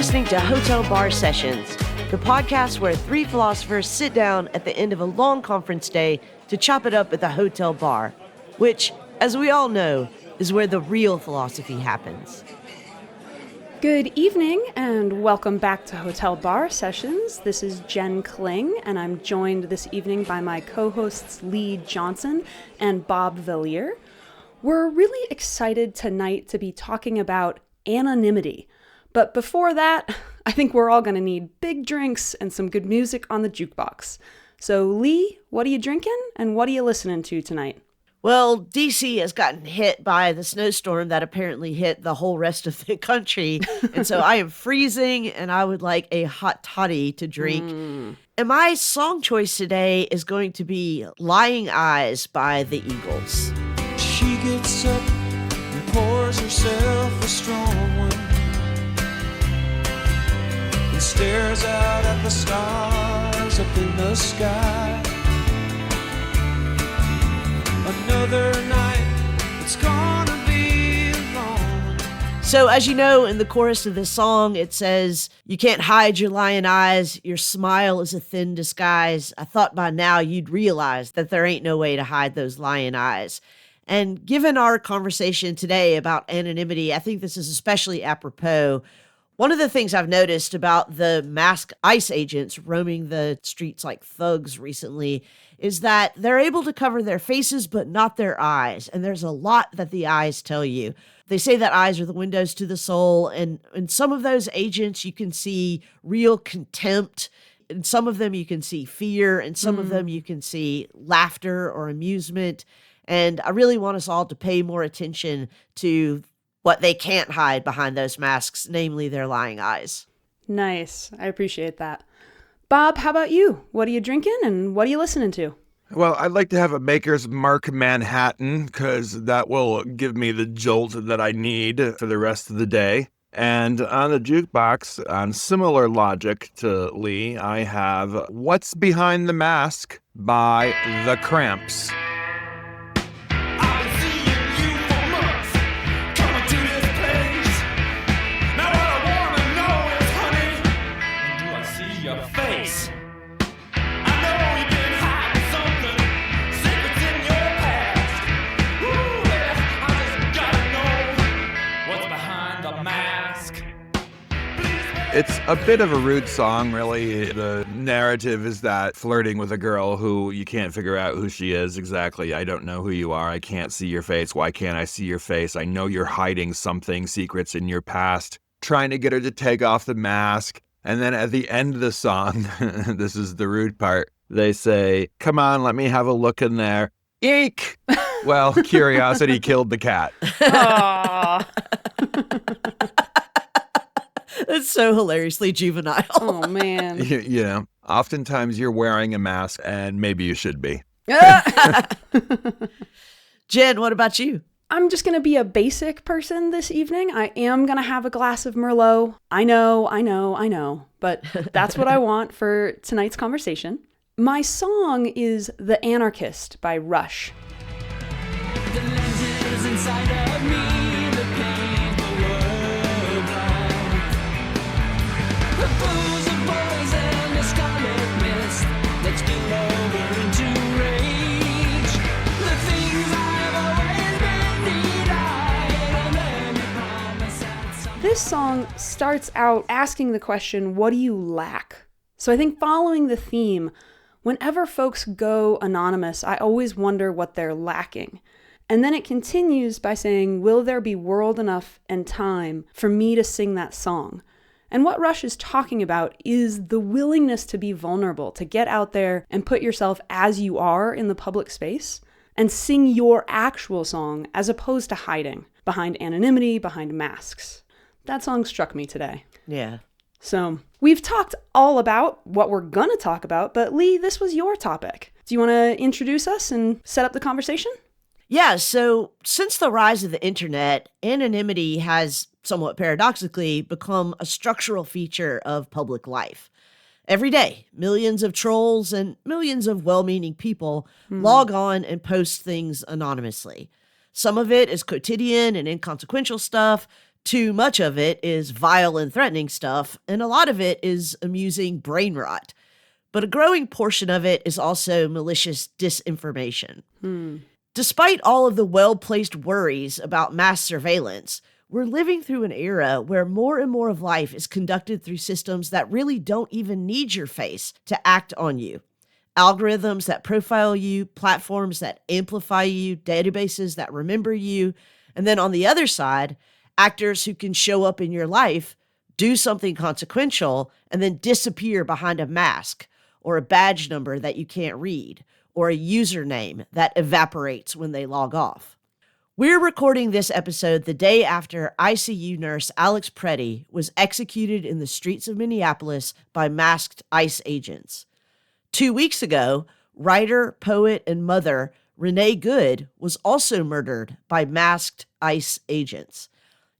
listening to Hotel Bar Sessions, the podcast where three philosophers sit down at the end of a long conference day to chop it up at the hotel bar, which, as we all know, is where the real philosophy happens. Good evening and welcome back to Hotel Bar Sessions. This is Jen Kling and I'm joined this evening by my co-hosts Leigh Johnson and Bob Vallier. We're really excited tonight to be talking about anonymity. But before that, I think we're all going to need big drinks and some good music on the jukebox. So Leigh, what are you drinking and what are you listening to tonight? Well, D.C. has gotten hit by the snowstorm that apparently hit the whole rest of the country. And so I am freezing and I would like a hot toddy to drink. And my song choice today is going to be Lying Eyes by the Eagles. She gets up and pours herself a strong one and stares out at the stars up in the sky. Another night, it's gonna be long. So as you know, in the chorus of this song, it says, "You can't hide your lying eyes. Your smile is a thin disguise. I thought by now you'd realize that there ain't no way to hide those lying eyes." And given our conversation today about anonymity, I think this is especially apropos. One of the things I've noticed about the masked ICE agents roaming the streets like thugs recently is that they're able to cover their faces, but not their eyes. And there's a lot that the eyes tell you. They say that eyes are the windows to the soul. And in some of those agents, you can see real contempt. In some of them, you can see fear. And some of them, you can see laughter or amusement. And I really want us all to pay more attention to what they can't hide behind those masks, namely their lying eyes. Nice. I appreciate that. Bob, how about you? What are you drinking and what are you listening to? Well, I'd like to have a Maker's Mark Manhattan because that will give me the jolt that I need for the rest of the day. And on the jukebox, on similar logic to Leigh, I have What's Behind the Mask by The Cramps. It's a bit of a rude song, really. The narrative is that flirting with a girl who you can't figure out who she is exactly. I don't know who you are. I can't see your face. Why can't I see your face? I know you're hiding something, secrets in your past. Trying to get her to take off the mask. And then at the end of the song, this is the rude part, they say, "Come on, let me have a look in there." Eek! Well, curiosity killed the cat. Aww. It's so hilariously juvenile. Oh, man. You know, oftentimes you're wearing a mask, and maybe you should be. Jen, what about you? I'm just going to be a basic person this evening. I am going to have a glass of Merlot. I know, but that's what I want for tonight's conversation. My song is The Anarchist by Rush. The lenses inside of me, the painful world blind. The pools of poison, the scarlet mist that spill over into rage. The things I've always been denied, and then you promise at some. This song starts out asking the question, what do you lack? So I think following the theme, whenever folks go anonymous, I always wonder what they're lacking. And then it continues by saying, will there be world enough and time for me to sing that song? And what Rush is talking about is the willingness to be vulnerable, to get out there and put yourself as you are in the public space and sing your actual song as opposed to hiding behind anonymity, behind masks. That song struck me today. Yeah. So we've talked all about what we're going to talk about, but Leigh, this was your topic. Do you want to introduce us and set up the conversation? Yeah, so since the rise of the internet, anonymity has, somewhat paradoxically, become a structural feature of public life. Every day, millions of trolls and millions of well-meaning people log on and post things anonymously. Some of it is quotidian and inconsequential stuff. Too much of it is vile and threatening stuff, and a lot of it is amusing brain rot. But a growing portion of it is also malicious disinformation. Despite all of the well-placed worries about mass surveillance, we're living through an era where more and more of life is conducted through systems that really don't even need your face to act on you. Algorithms that profile you, platforms that amplify you, databases that remember you, and then on the other side, actors who can show up in your life, do something consequential, and then disappear behind a mask or a badge number that you can't read or a username that evaporates when they log off. We're recording this episode the day after ICU nurse Alex Preddy was executed in the streets of Minneapolis by masked ICE agents. 2 weeks ago, writer, poet, and mother Renee Good was also murdered by masked ICE agents.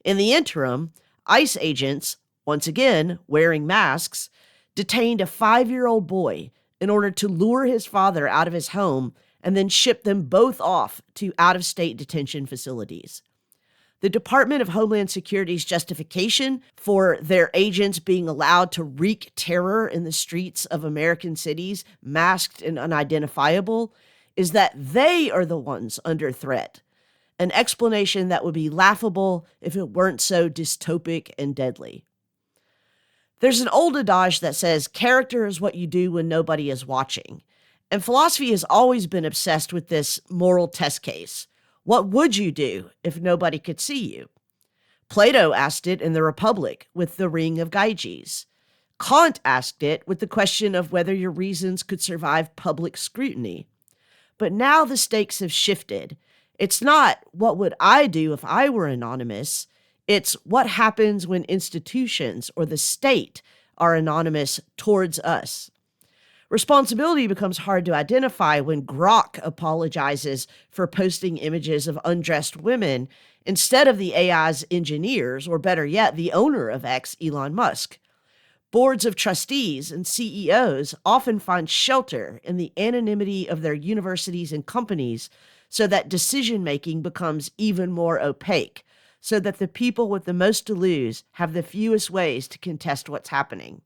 In the interim, ICE agents, once again wearing masks, detained a 5-year-old boy in order to lure his father out of his home and then ship them both off to out-of-state detention facilities. The Department of Homeland Security's justification for their agents being allowed to wreak terror in the streets of American cities, masked and unidentifiable, is that they are the ones under threat, an explanation that would be laughable if it weren't so dystopic and deadly. There's an old adage that says, character is what you do when nobody is watching. And philosophy has always been obsessed with this moral test case. What would you do if nobody could see you? Plato asked it in the Republic with the ring of Gyges. Kant asked it with the question of whether your reasons could survive public scrutiny. But now the stakes have shifted. It's not, what would I do if I were anonymous? It's what happens when institutions or the state are anonymous towards us. Responsibility becomes hard to identify when Grok apologizes for posting images of undressed women instead of the AI's engineers, or better yet, the owner of X, Elon Musk. Boards of trustees and CEOs often find shelter in the anonymity of their universities and companies so that decision-making becomes even more opaque, so that the people with the most to lose have the fewest ways to contest what's happening.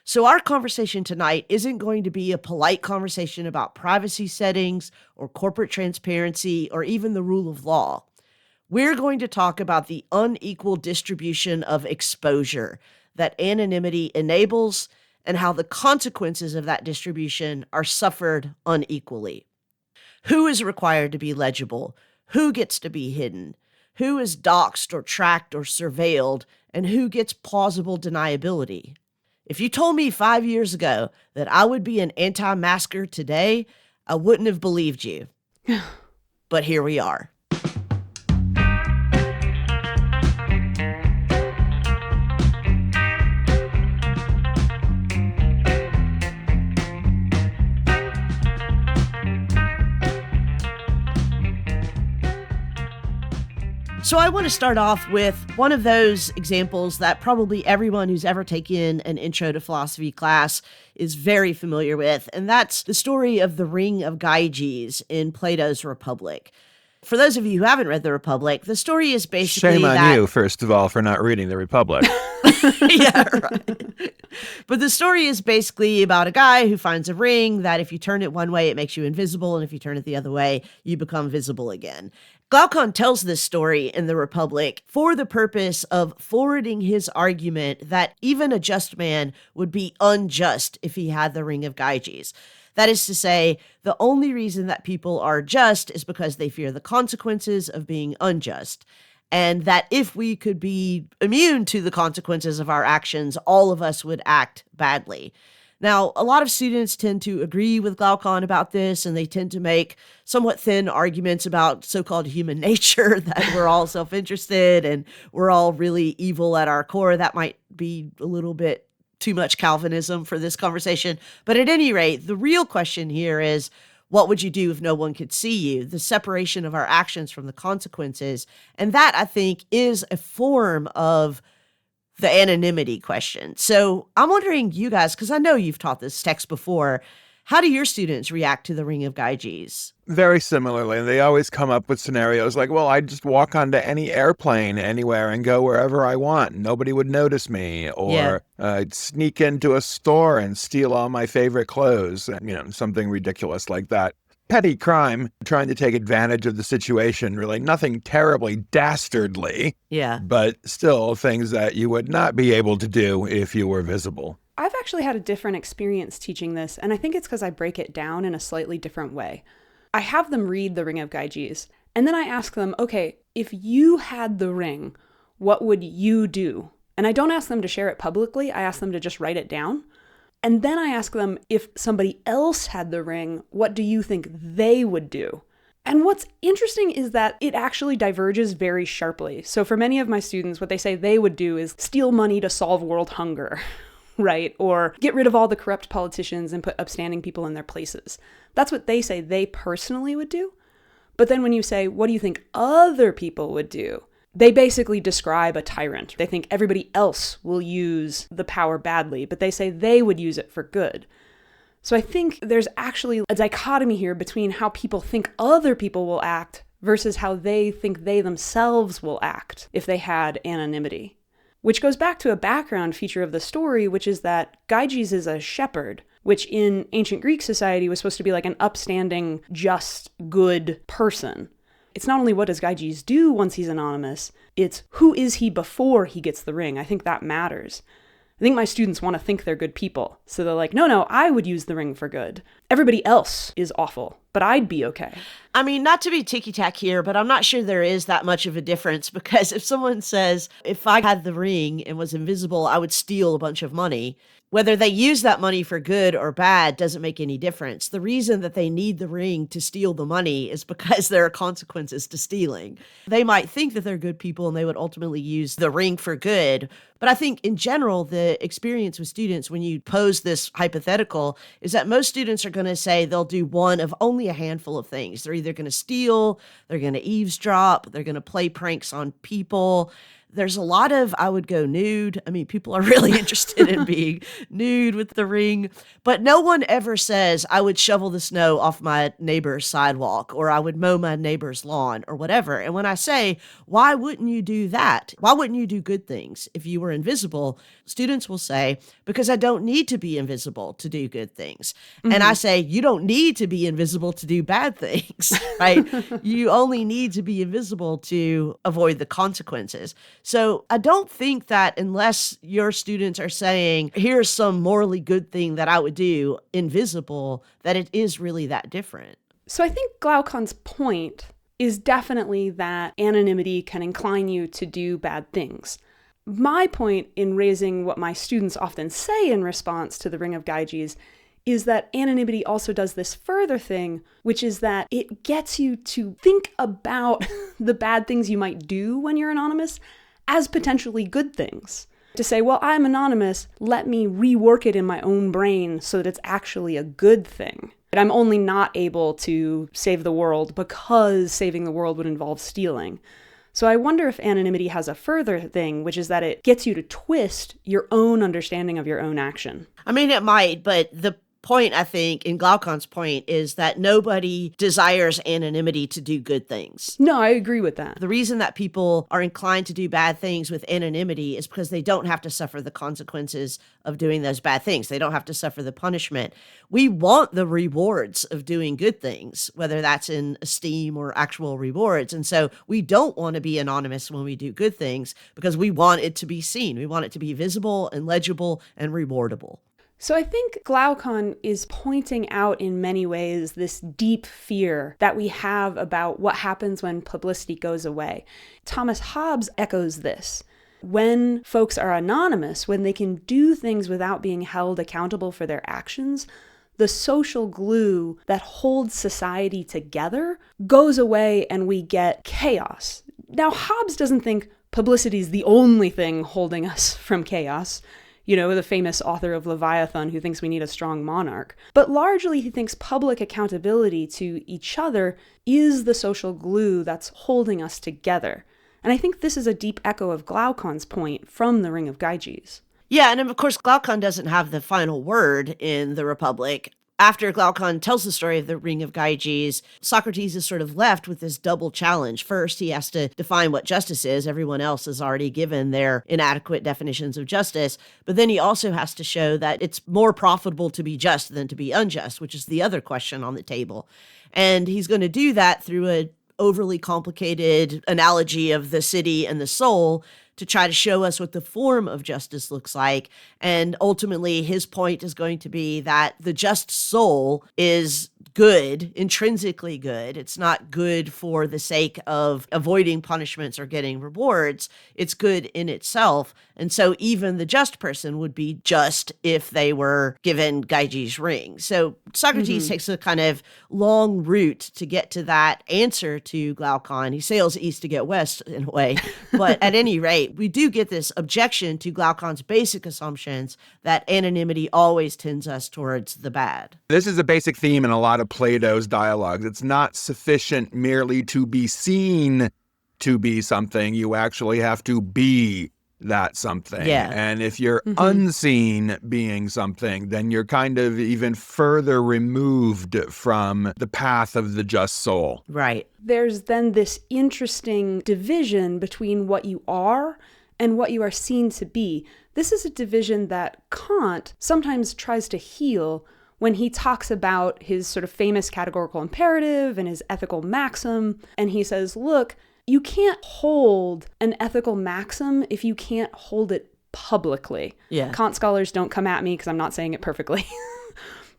So our conversation tonight isn't going to be a polite conversation about privacy settings or corporate transparency or even the rule of law. We're going to talk about the unequal distribution of exposure that anonymity enables and how the consequences of that distribution are suffered unequally. Who is required to be legible? Who gets to be hidden? Who is doxxed or tracked or surveilled? And who gets plausible deniability? If you told me 5 years ago that I would be an anti-masker today, I wouldn't have believed you. But here we are. So I want to start off with one of those examples that probably everyone who's ever taken an intro to philosophy class is very familiar with, and that's the story of the ring of Gyges in Plato's Republic. For those of you who haven't read the Republic, the story is basically Shame on you, first of all, for not reading the Republic. Yeah, right. But the story is basically about a guy who finds a ring that if you turn it one way, it makes you invisible, and if you turn it the other way, you become visible again. Glaucon tells this story in the Republic for the purpose of forwarding his argument that even a just man would be unjust if he had the ring of Gyges. That is to say, the only reason that people are just is because they fear the consequences of being unjust. And that if we could be immune to the consequences of our actions, all of us would act badly. Now, a lot of students tend to agree with Glaucon about this, and they tend to make somewhat thin arguments about so-called human nature, that we're all self-interested and we're all really evil at our core. That might be a little bit too much Calvinism for this conversation. But at any rate, the real question here is, what would you do if no one could see you? The separation of our actions from the consequences. And that, I think, is a form of the anonymity question. So I'm wondering, you guys, because I know you've taught this text before, How do your students react to the Ring of Gyges? Very similarly, they always come up with scenarios like, well, I'd just walk onto any airplane anywhere and go wherever I want. Nobody would notice me. Yeah. Or I'd sneak into a store and steal all my favorite clothes. Something ridiculous like that. Petty crime, trying to take advantage of the situation, really nothing terribly dastardly, Yeah. but still things that you would not be able to do if you were visible. I've actually had a different experience teaching this, and I think it's because I break it down in a slightly different way. I have them read the Ring of Gyges, and then I ask them, okay, if you had the ring, what would you do? And I don't ask them to share it publicly, I ask them to just write it down. And then I ask them, if somebody else had the ring, what do you think they would do? And what's interesting is that it actually diverges very sharply. So for many of my students, what they say they would do is steal money to solve world hunger, right? Or get rid of all the corrupt politicians and put upstanding people in their places. That's what they say they personally would do. But then when you say, what do you think other people would do? They basically describe a tyrant. They think everybody else will use the power badly, but they say they would use it for good. So I think there's actually a dichotomy here between how people think other people will act versus how they think they themselves will act if they had anonymity. Which goes back to a background feature of the story, which is that Gyges is a shepherd, which in ancient Greek society was supposed to be like an upstanding, just, good person. It's not only what does Gyges do once he's anonymous, it's who is he before he gets the ring. I think that matters. I think my students want to think they're good people. So they're like, no, I would use the ring for good. Everybody else is awful, but I'd be okay. I mean, not to be ticky-tack here, but I'm not sure there is that much of a difference, because if someone says, if I had the ring and was invisible, I would steal a bunch of money, whether they use that money for good or bad doesn't make any difference. The reason that they need the ring to steal the money is because there are consequences to stealing. They might think that they're good people and they would ultimately use the ring for good. But I think in general, the experience with students when you pose this hypothetical is that most students are going to say they'll do one of only a handful of things. They're either going to steal, they're going to eavesdrop, they're going to play pranks on people. There's a lot of, I would go nude. I mean, people are really interested in being nude with the ring, but no one ever says I would shovel the snow off my neighbor's sidewalk or I would mow my neighbor's lawn or whatever. And when I say, why wouldn't you do that? Why wouldn't you do good things if you were invisible? Students will say, because I don't need to be invisible to do good things. Mm-hmm. And I say, you don't need to be invisible to do bad things, right? You only need to be invisible to avoid the consequences. So I don't think that unless your students are saying, here's some morally good thing that I would do invisible, that it is really that different. So I think Glaucon's point is definitely that anonymity can incline you to do bad things. My point in raising what my students often say in response to the Ring of Gyges is that anonymity also does this further thing, which is that it gets you to think about the bad things you might do when you're anonymous as potentially good things. To say, well, I'm anonymous, let me rework it in my own brain so that it's actually a good thing. And I'm only not able to save the world because saving the world would involve stealing. So I wonder if anonymity has a further thing, which is that it gets you to twist your own understanding of your own action. I mean, it might, but the point, I think, in Glaucon's point, is that nobody desires anonymity to do good things. No, I agree with that. The reason that people are inclined to do bad things with anonymity is because they don't have to suffer the consequences of doing those bad things. They don't have to suffer the punishment. We want the rewards of doing good things, whether that's in esteem or actual rewards. And so we don't want to be anonymous when we do good things because we want it to be seen. We want it to be visible and legible and rewardable. So I think Glaucon is pointing out in many ways this deep fear that we have about what happens when publicity goes away. Thomas Hobbes echoes this. When folks are anonymous, when they can do things without being held accountable for their actions, the social glue that holds society together goes away and we get chaos. Now, Hobbes doesn't think publicity is the only thing holding us from chaos. You know, the famous author of Leviathan who thinks we need a strong monarch. But largely he thinks public accountability to each other is the social glue that's holding us together. And I think this is a deep echo of Glaucon's point from the Ring of Gyges. Yeah, and of course, Glaucon doesn't have the final word in the Republic. after Glaucon tells the story of the Ring of Gyges, Socrates is sort of left with this double challenge. First, he has to define what justice is. Everyone else has already given their inadequate definitions of justice. But then he also has to show that it's more profitable to be just than to be unjust, which is the other question on the table. And he's going to do that through a overly complicated analogy of the city and the soul to try to show us what the form of justice looks like. And ultimately, his point is going to be that the just soul is good, intrinsically good. It's not good for the sake of avoiding punishments or getting rewards. It's good in itself. And so even the just person would be just if they were given Gyges' ring. So Socrates takes a kind of long route to get to that answer to Glaucon. He sails east to get west in a way. But at any rate, we do get this objection to Glaucon's basic assumptions that anonymity always tends us towards the bad. This is a basic theme in a lot of Plato's dialogues. It's not sufficient merely to be seen to be something. You actually have to be that something. Yeah. And if you're unseen being something, then you're kind of even further removed from the path of the just soul. Right. There's then this interesting division between what you are and what you are seen to be. This is a division that Kant sometimes tries to heal when he talks about his sort of famous categorical imperative and his ethical maxim. And he says, look, you can't hold an ethical maxim if you can't hold it publicly. Yeah. Kant scholars don't come at me because I'm not saying it perfectly.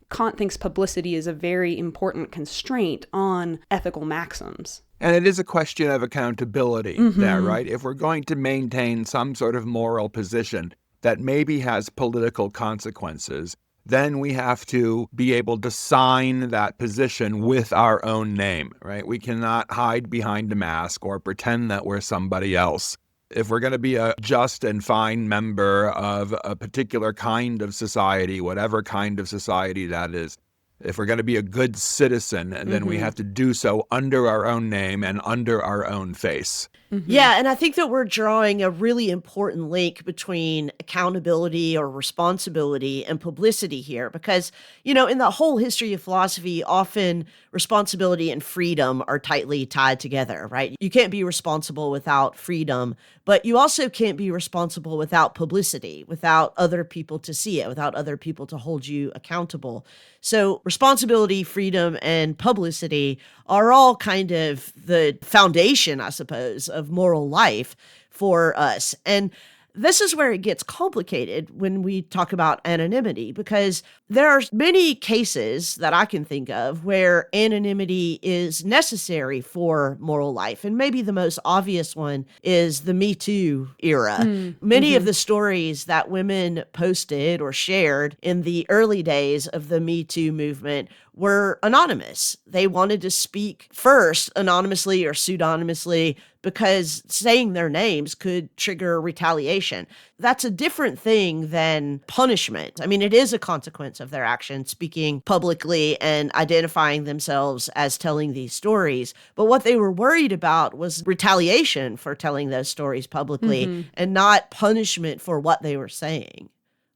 Kant thinks publicity is a very important constraint on ethical maxims. And it is a question of accountability there, right? If we're going to maintain some sort of moral position that maybe has political consequences, then we have to be able to sign that position with our own name, right? We cannot hide behind a mask or pretend that we're somebody else. If we're going to be a just and fine member of a particular kind of society, whatever kind of society that is, if we're going to be a good citizen, then we have to do so under our own name and under our own face. Yeah, and I think that we're drawing a really important link between accountability or responsibility and publicity here because, you know, in the whole history of philosophy, often responsibility and freedom are tightly tied together, right? You can't be responsible without freedom, but you also can't be responsible without publicity, without other people to see it, without other people to hold you accountable. So responsibility, freedom, and publicity are all kind of the foundation, I suppose, of moral life for us. And this is where it gets complicated when we talk about anonymity, because there are many cases that I can think of where anonymity is necessary for moral life. And maybe the most obvious one is the Me Too era. Many of the stories that women posted or shared in the early days of the Me Too movement were anonymous. They wanted to speak first anonymously or pseudonymously because saying their names could trigger retaliation. That's a different thing than punishment. I mean, it is a consequence of their action, speaking publicly and identifying themselves as telling these stories. But what they were worried about was retaliation for telling those stories publicly and not punishment for what they were saying.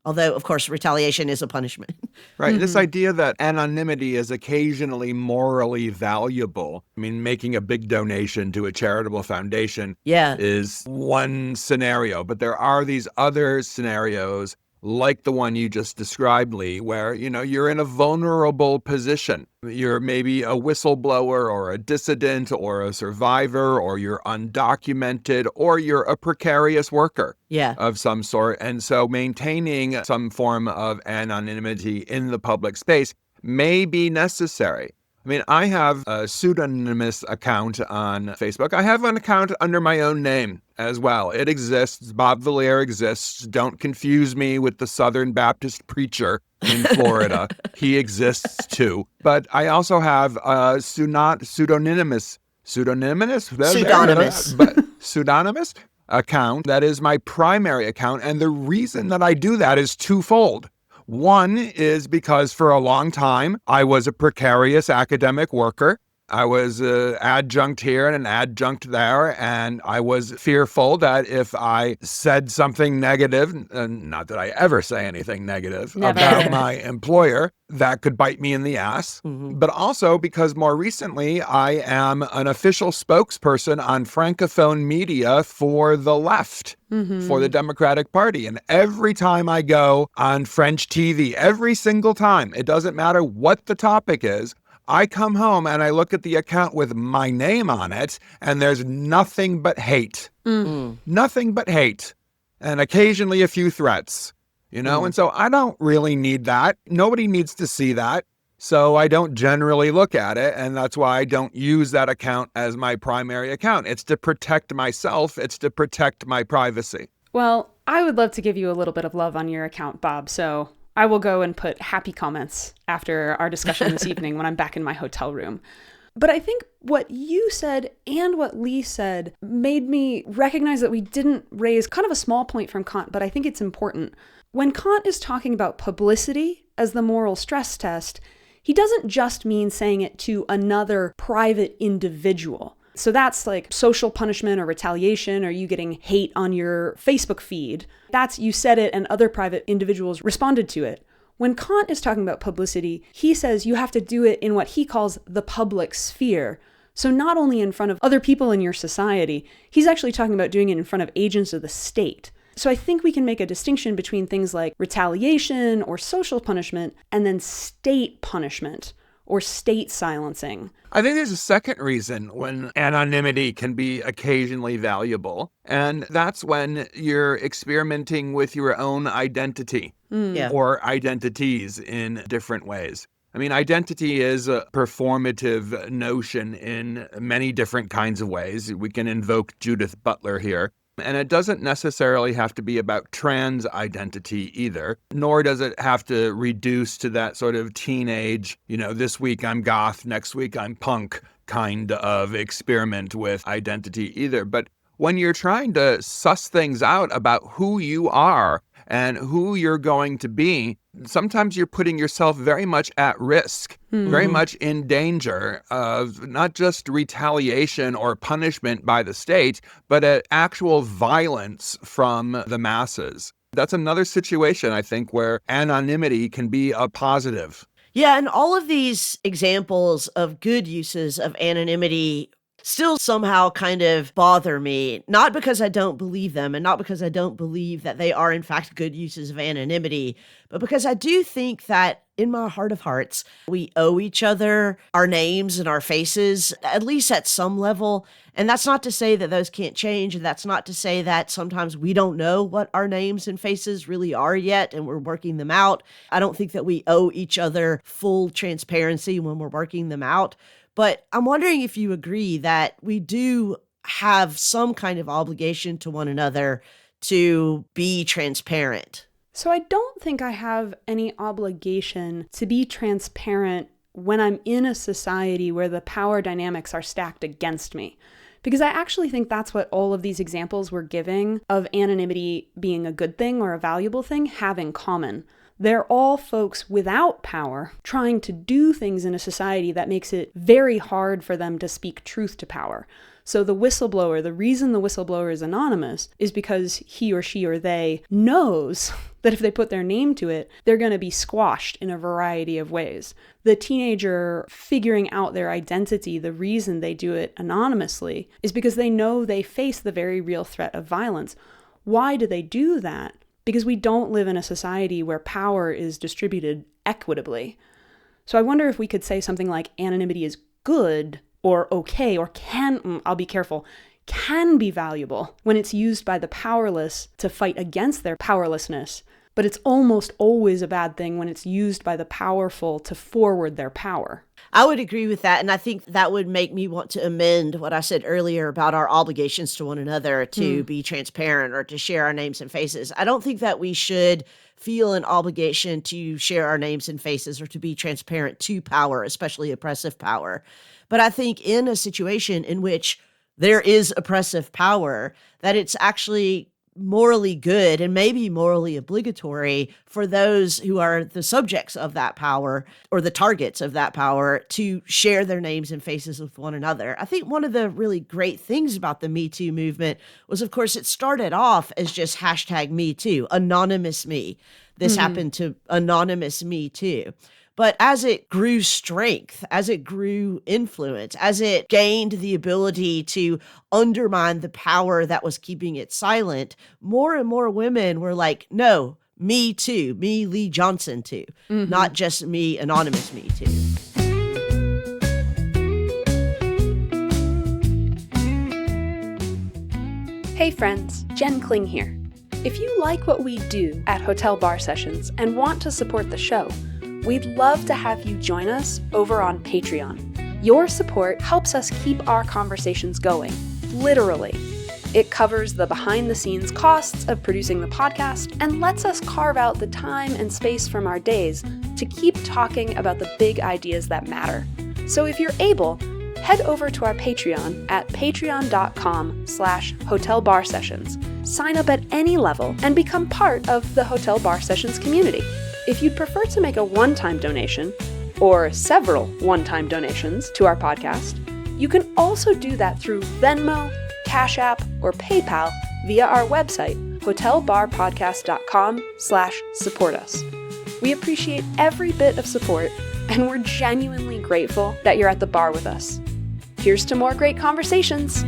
Although, of course, retaliation is a punishment. Right. This idea that anonymity is occasionally morally valuable. I mean, making a big donation to a charitable foundation is one scenario. But there are these other scenarios like the one you just described, Leigh, where, you know, you're in a vulnerable position. You're maybe a whistleblower or a dissident or a survivor, or you're undocumented, or you're a precarious worker of some sort. And so maintaining some form of anonymity in the public space may be necessary. I mean, I have a pseudonymous account on Facebook. I have an account under my own name as well. It exists. Bob Vallier exists. Don't confuse me with the Southern Baptist preacher in Florida. He exists too. But I also have a pseudonymous account that is my primary account. And the reason that I do that is twofold. One is because for a long time, I was a precarious academic worker. I was adjunct here and an adjunct there, and I was fearful that if I said something negative, not that I ever say anything negative Never. about my employer, that could bite me in the ass. Mhm. But also because more recently, I am an official spokesperson on Francophone media for the left. For the Democratic Party. And every time I go on French TV, every single time, it doesn't matter what the topic is, I come home and I look at the account with my name on it, and there's nothing but hate. Nothing but hate. And occasionally a few threats, And so I don't really need that. Nobody needs to see that. So I don't generally look at it, and that's why I don't use that account as my primary account. It's to protect myself. It's to protect my privacy. Well, I would love to give you a little bit of love on your account, Bob, so I will go and put happy comments after our discussion this evening when I'm back in my hotel room. But I think what you said and what Leigh said made me recognize that we didn't raise kind of a small point from Kant, but I think it's important. When Kant is talking about publicity as the moral stress test, he doesn't just mean saying it to another private individual. So that's like social punishment or retaliation, or you getting hate on your Facebook feed. That's you said it and other private individuals responded to it. When Kant is talking about publicity, he says you have to do it in what he calls the public sphere. So not only in front of other people in your society, he's actually talking about doing it in front of agents of the state. So I think we can make a distinction between things like retaliation or social punishment and then state punishment or state silencing. I think there's a second reason when anonymity can be occasionally valuable, and that's when you're experimenting with your own identity or identities in different ways. I mean, identity is a performative notion in many different kinds of ways. We can invoke Judith Butler here. And it doesn't necessarily have to be about trans identity either, nor does it have to reduce to that sort of teenage, this week I'm goth, next week I'm punk kind of experiment with identity either. But when you're trying to suss things out about who you are and who you're going to be, sometimes you're putting yourself very much at risk, very much in danger of not just retaliation or punishment by the state, but actual violence from the masses. That's another situation, I think, where anonymity can be a positive. Yeah, and all of these examples of good uses of anonymity still somehow kind of bother me, not because I don't believe them and not because I don't believe that they are in fact good uses of anonymity, but because I do think that in my heart of hearts, we owe each other our names and our faces, at least at some level. And that's not to say that those can't change. And that's not to say that sometimes we don't know what our names and faces really are yet, and we're working them out. I don't think that we owe each other full transparency when we're working them out. But I'm wondering if you agree that we do have some kind of obligation to one another to be transparent. So I don't think I have any obligation to be transparent when I'm in a society where the power dynamics are stacked against me. Because I actually think that's what all of these examples we're giving of anonymity being a good thing or a valuable thing have in common. They're all folks without power trying to do things in a society that makes it very hard for them to speak truth to power. So the whistleblower, the reason the whistleblower is anonymous is because he or she or they knows that if they put their name to it, they're going to be squashed in a variety of ways. The teenager figuring out their identity, the reason they do it anonymously is because they know they face the very real threat of violence. Why do they do that? Because we don't live in a society where power is distributed equitably. So I wonder if we could say something like anonymity is good or okay or I'll be careful, can be valuable when it's used by the powerless to fight against their powerlessness. But it's almost always a bad thing when it's used by the powerful to forward their power. I would agree with that. And I think that would make me want to amend what I said earlier about our obligations to one another to be transparent or to share our names and faces. I don't think that we should feel an obligation to share our names and faces or to be transparent to power, especially oppressive power. But I think in a situation in which there is oppressive power, that it's actually morally good and maybe morally obligatory for those who are the subjects of that power or the targets of that power to share their names and faces with one another. I think one of the really great things about the Me Too movement was, of course, it started off as just hashtag Me Too, anonymous me. This happened to anonymous me too. But as it grew strength, as it grew influence, as it gained the ability to undermine the power that was keeping it silent, more and more women were like, no, me too, me Leigh Johnson too, not just me anonymous me too. Hey friends, Jen Kling here. If you like what we do at Hotel Bar Sessions and want to support the show, we'd love to have you join us over on Patreon. Your support helps us keep our conversations going, literally. It covers the behind-the-scenes costs of producing the podcast and lets us carve out the time and space from our days to keep talking about the big ideas that matter. So if you're able, head over to our Patreon at patreon.com/hotelbarsessions. Sign up at any level and become part of the Hotel Bar Sessions community. If you'd prefer to make a one-time donation, or several one-time donations to our podcast, you can also do that through Venmo, Cash App, or PayPal via our website, hotelbarpodcast.com/support us. We appreciate every bit of support, and we're genuinely grateful that you're at the bar with us. Here's to more great conversations.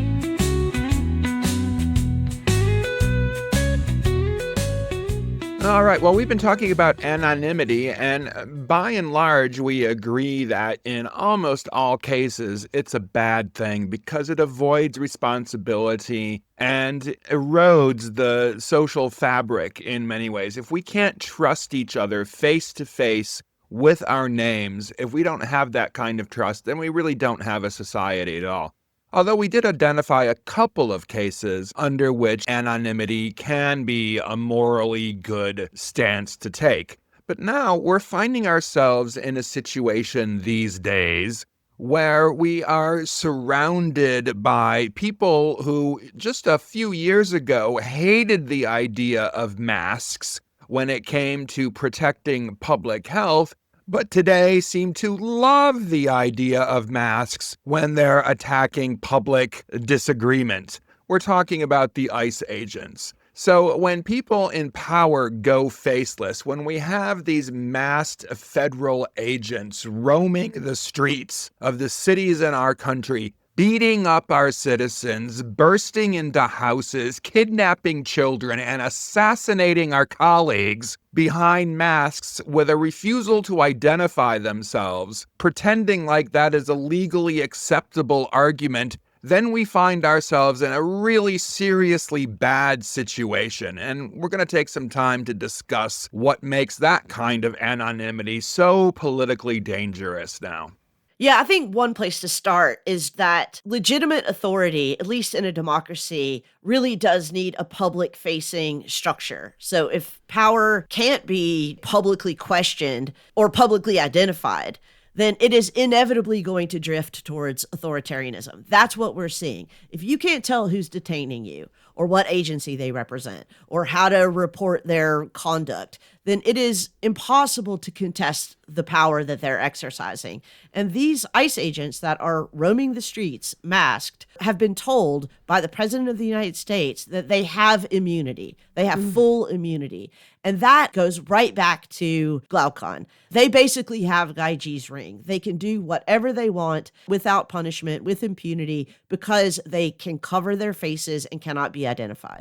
All right. Well, we've been talking about anonymity, and by and large, we agree that in almost all cases, it's a bad thing because it avoids responsibility and erodes the social fabric in many ways. If we can't trust each other face to face with our names, if we don't have that kind of trust, then we really don't have a society at all. Although we did identify a couple of cases under which anonymity can be a morally good stance to take. But now we're finding ourselves in a situation these days where we are surrounded by people who just a few years ago hated the idea of masks when it came to protecting public health, but today seem to love the idea of masks when they're attacking public disagreement. We're talking about the ICE agents. So when people in power go faceless, when we have these masked federal agents roaming the streets of the cities in our country, beating up our citizens, bursting into houses, kidnapping children, and assassinating our colleagues behind masks with a refusal to identify themselves, pretending like that is a legally acceptable argument, then we find ourselves in a really seriously bad situation. And we're going to take some time to discuss what makes that kind of anonymity so politically dangerous now. Yeah, I think one place to start is that legitimate authority, at least in a democracy, really does need a public-facing structure. So if power can't be publicly questioned or publicly identified, then it is inevitably going to drift towards authoritarianism. That's what we're seeing. If you can't tell who's detaining you or what agency they represent or how to report their conduct, then it is impossible to contest the power that they're exercising. And these ICE agents that are roaming the streets masked have been told by the President of the United States that they have immunity. They have full immunity. And that goes right back to Glaucon. They basically have Gyges ring. They can do whatever they want without punishment, with impunity, because they can cover their faces and cannot be identified.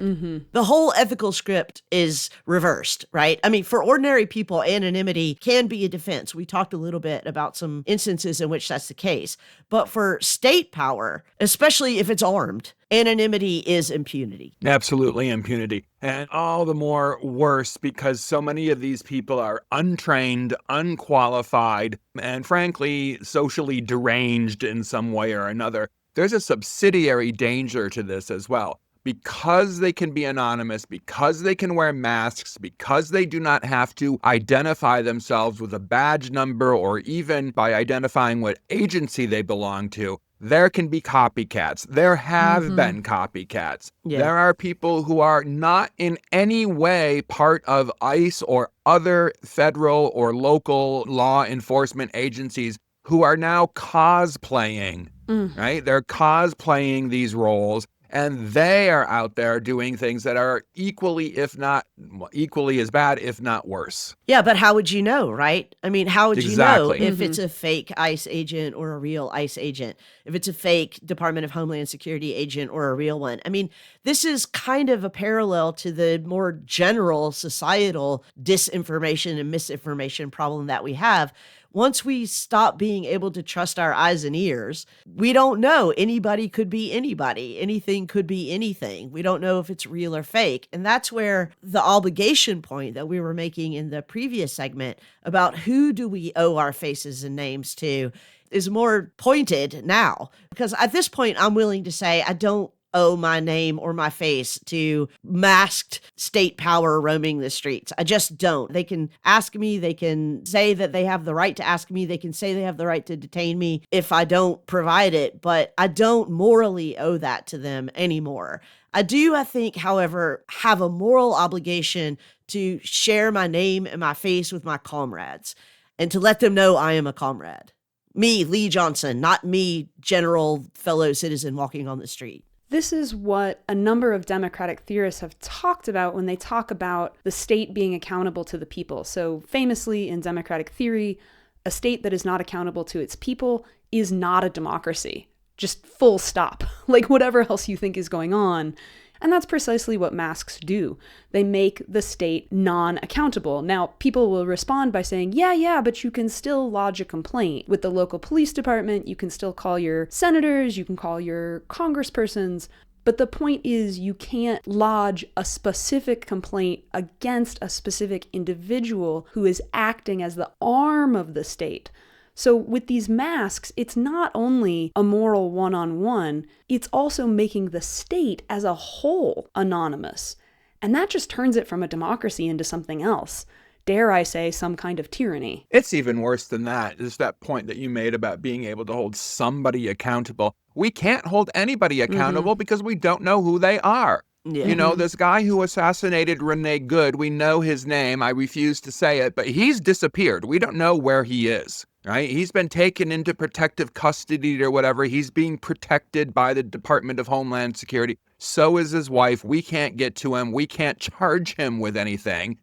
The whole ethical script is reversed, right? I mean, for ordinary people, anonymity can be a defense. We talked a little bit about some instances in which that's the case. But for state power, especially if it's armed, anonymity is impunity. Absolutely impunity. And all the more worse because so many of these people are untrained, unqualified, and frankly, socially deranged in some way or another. There's a subsidiary danger to this as well. Because they can be anonymous, because they can wear masks, because they do not have to identify themselves with a badge number or even by identifying what agency they belong to, there can be copycats. There have been copycats. Yeah. There are people who are not in any way part of ICE or other federal or local law enforcement agencies who are now cosplaying, right? They're cosplaying these roles, and they are out there doing things that are equally, if not equally as bad, if not worse. Yeah, but how would you know, right? I mean, how would you know Exactly. if it's a fake ICE agent or a real ICE agent? If it's a fake Department of Homeland Security agent or a real one? I mean, this is kind of a parallel to the more general societal disinformation and misinformation problem that we have. Once we stop being able to trust our eyes and ears, we don't know. Anybody could be anybody. Anything could be anything. We don't know if it's real or fake. And that's where the obligation point that we were making in the previous segment about who do we owe our faces and names to is more pointed now. Because at this point, I'm willing to say I don't owe my name or my face to masked state power roaming the streets. I just don't. They can ask me. They can say that they have the right to ask me. They can say they have the right to detain me if I don't provide it, but I don't morally owe that to them anymore. I do, I think, however, have a moral obligation to share my name and my face with my comrades and to let them know I am a comrade. Me, Leigh Johnson, not me, general fellow citizen walking on the street. This is what a number of democratic theorists have talked about when they talk about the state being accountable to the people. So famously in democratic theory, a state that is not accountable to its people is not a democracy. Just full stop. Like whatever else you think is going on. And that's precisely what masks do. They make the state non-accountable. Now, people will respond by saying, yeah, but you can still lodge a complaint with the local police department. You can still call your senators. You can call your congresspersons. But the point is you can't lodge a specific complaint against a specific individual who is acting as the arm of the state. So with these masks, it's not only a moral one-on-one, it's also making the state as a whole anonymous. And that just turns it from a democracy into something else. Dare I say, some kind of tyranny. It's even worse than that. It's that point that you made about being able to hold somebody accountable. We can't hold anybody accountable because we don't know who they are. Yeah. You know, this guy who assassinated Renee Good, we know his name. I refuse to say it, but he's disappeared. We don't know where he is, right? He's been taken into protective custody or whatever. He's being protected by the Department of Homeland Security. So is his wife. We can't get to him. We can't charge him with anything.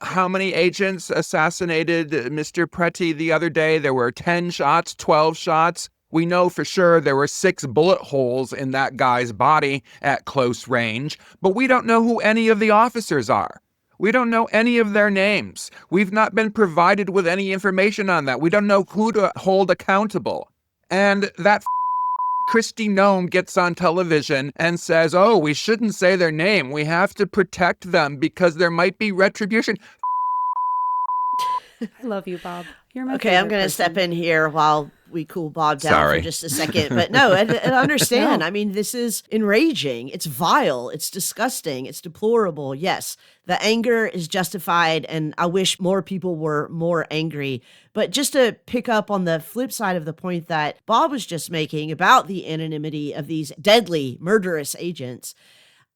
How many agents assassinated Mr. Preti the other day? There were 10 shots, 12 shots. We know for sure there were 6 bullet holes in that guy's body at close range, but we don't know who any of the officers are. We don't know any of their names. We've not been provided with any information on that. We don't know who to hold accountable. And that Kristi Noem gets on television and says, oh, we shouldn't say their name. We have to protect them because there might be retribution. I love you, Bob. You're my Okay, I'm going to step in here while we cool Bob down Sorry. for just a second. But no, I understand. No. I mean, this is enraging. It's vile. It's disgusting. It's deplorable. Yes, the anger is justified, and I wish more people were more angry. But just to pick up on the flip side of the point that Bob was just making about the anonymity of these deadly, murderous agents,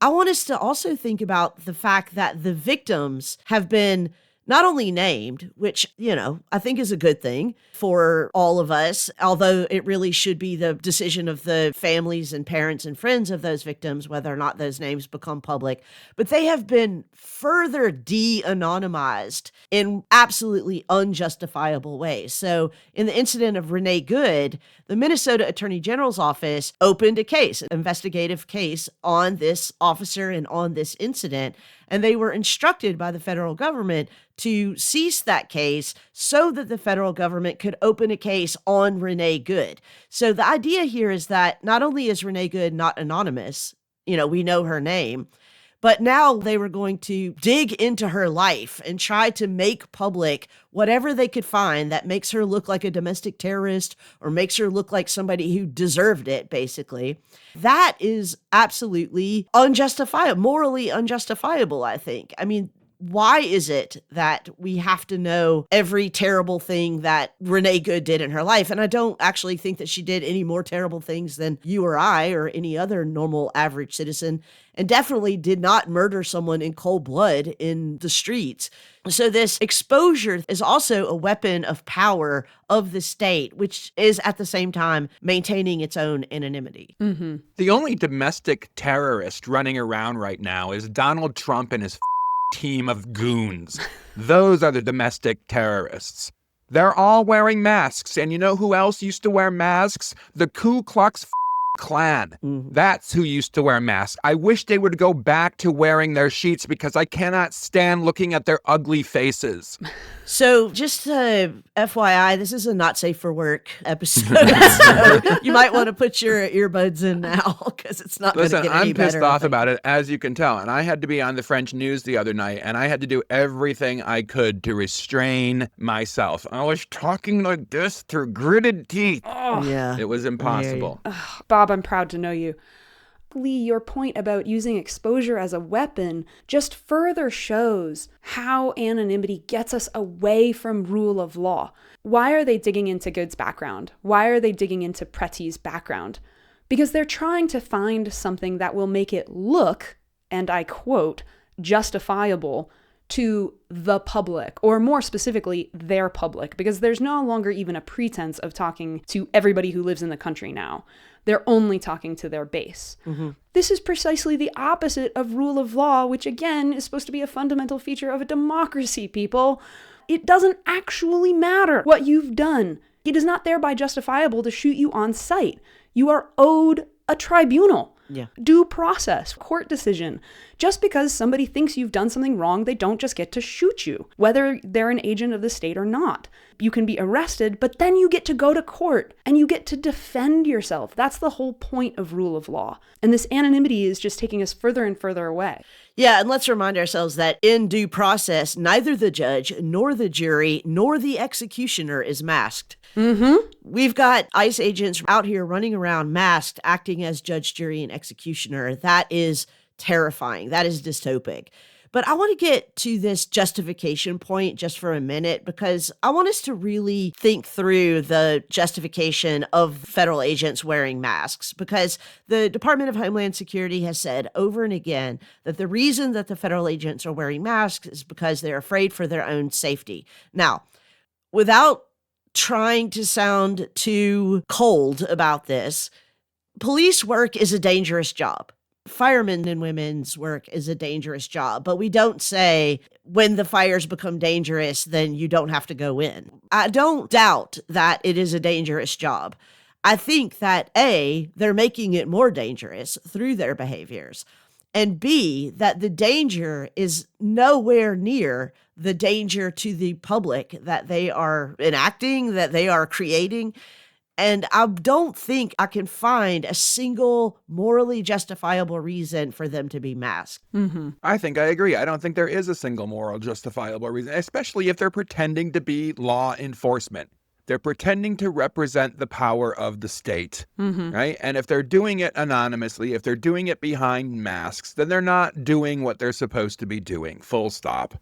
I want us to also think about the fact that the victims have been not only named, which, I think is a good thing for all of us, although it really should be the decision of the families and parents and friends of those victims, whether or not those names become public, but they have been further de-anonymized in absolutely unjustifiable ways. So in the incident of Renee Good, the Minnesota Attorney General's office opened a case, an investigative case on this officer and on this incident, and they were instructed by the federal government to cease that case so that the federal government could open a case on Renee Good. So the idea here is that not only is Renee Good not anonymous, we know her name, but now they were going to dig into her life and try to make public whatever they could find that makes her look like a domestic terrorist or makes her look like somebody who deserved it, basically. That is absolutely unjustifiable, morally unjustifiable, I think. I mean, why is it that we have to know every terrible thing that Renee Good did in her life? And I don't actually think that she did any more terrible things than you or I or any other normal average citizen, and definitely did not murder someone in cold blood in the streets. So this exposure is also a weapon of power of the state, which is at the same time maintaining its own anonymity. Mm-hmm. The only domestic terrorist running around right now is Donald Trump and his team of goons. Those are the domestic terrorists. They're all wearing masks. And you know who else used to wear masks? The Ku Klux Klan. That's who used to wear masks. I wish they would go back to wearing their sheets because I cannot stand looking at their ugly faces. So just FYI, this is a not safe for work episode. So you might want to put your earbuds in now because it's not going to Listen, get any I'm better. pissed off about it, as you can tell. And I had to be on the French news the other night, and I had to do everything I could to restrain myself. I was talking like this through gritted teeth. Yeah. It was impossible. Bob, I'm proud to know you. Leigh, your point about using exposure as a weapon just further shows how anonymity gets us away from rule of law. Why are they digging into Good's background? Why are they digging into Pretty's background? Because they're trying to find something that will make it look, and I quote, justifiable to the public, or more specifically, their public, because there's no longer even a pretense of talking to everybody who lives in the country now. They're only talking to their base. Mm-hmm. This is precisely the opposite of rule of law, which again is supposed to be a fundamental feature of a democracy, people. It doesn't actually matter what you've done. It is not thereby justifiable to shoot you on sight. You are owed a tribunal. Yeah. Due process, court decision. Just because somebody thinks you've done something wrong, they don't just get to shoot you, whether they're an agent of the state or not. You can be arrested, but then you get to go to court and you get to defend yourself. That's the whole point of rule of law. And this anonymity is just taking us further and further away. Yeah, and let's remind ourselves that in due process, neither the judge, nor the jury, nor the executioner is masked. Mm-hmm. We've got ICE agents out here running around masked, acting as judge, jury, and executioner. That is terrifying. That is dystopic. But I want to get to this justification point just for a minute, because I want us to really think through the justification of federal agents wearing masks, because the Department of Homeland Security has said over and again that the reason that the federal agents are wearing masks is because they're afraid for their own safety. Now, without trying to sound too cold about this, police work is a dangerous job. Firemen and women's work is a dangerous job, but we don't say when the fires become dangerous, then you don't have to go in. I don't doubt that it is a dangerous job. I think that A, they're making it more dangerous through their behaviors, and B, that the danger is nowhere near the danger to the public that they are enacting, that they are creating. And I don't think I can find a single morally justifiable reason for them to be masked. Mm-hmm. I think I agree. I don't think there is a single moral justifiable reason, especially if they're pretending to be law enforcement. They're pretending to represent the power of the state, right? And if they're doing it anonymously, if they're doing it behind masks, then they're not doing what they're supposed to be doing, full stop.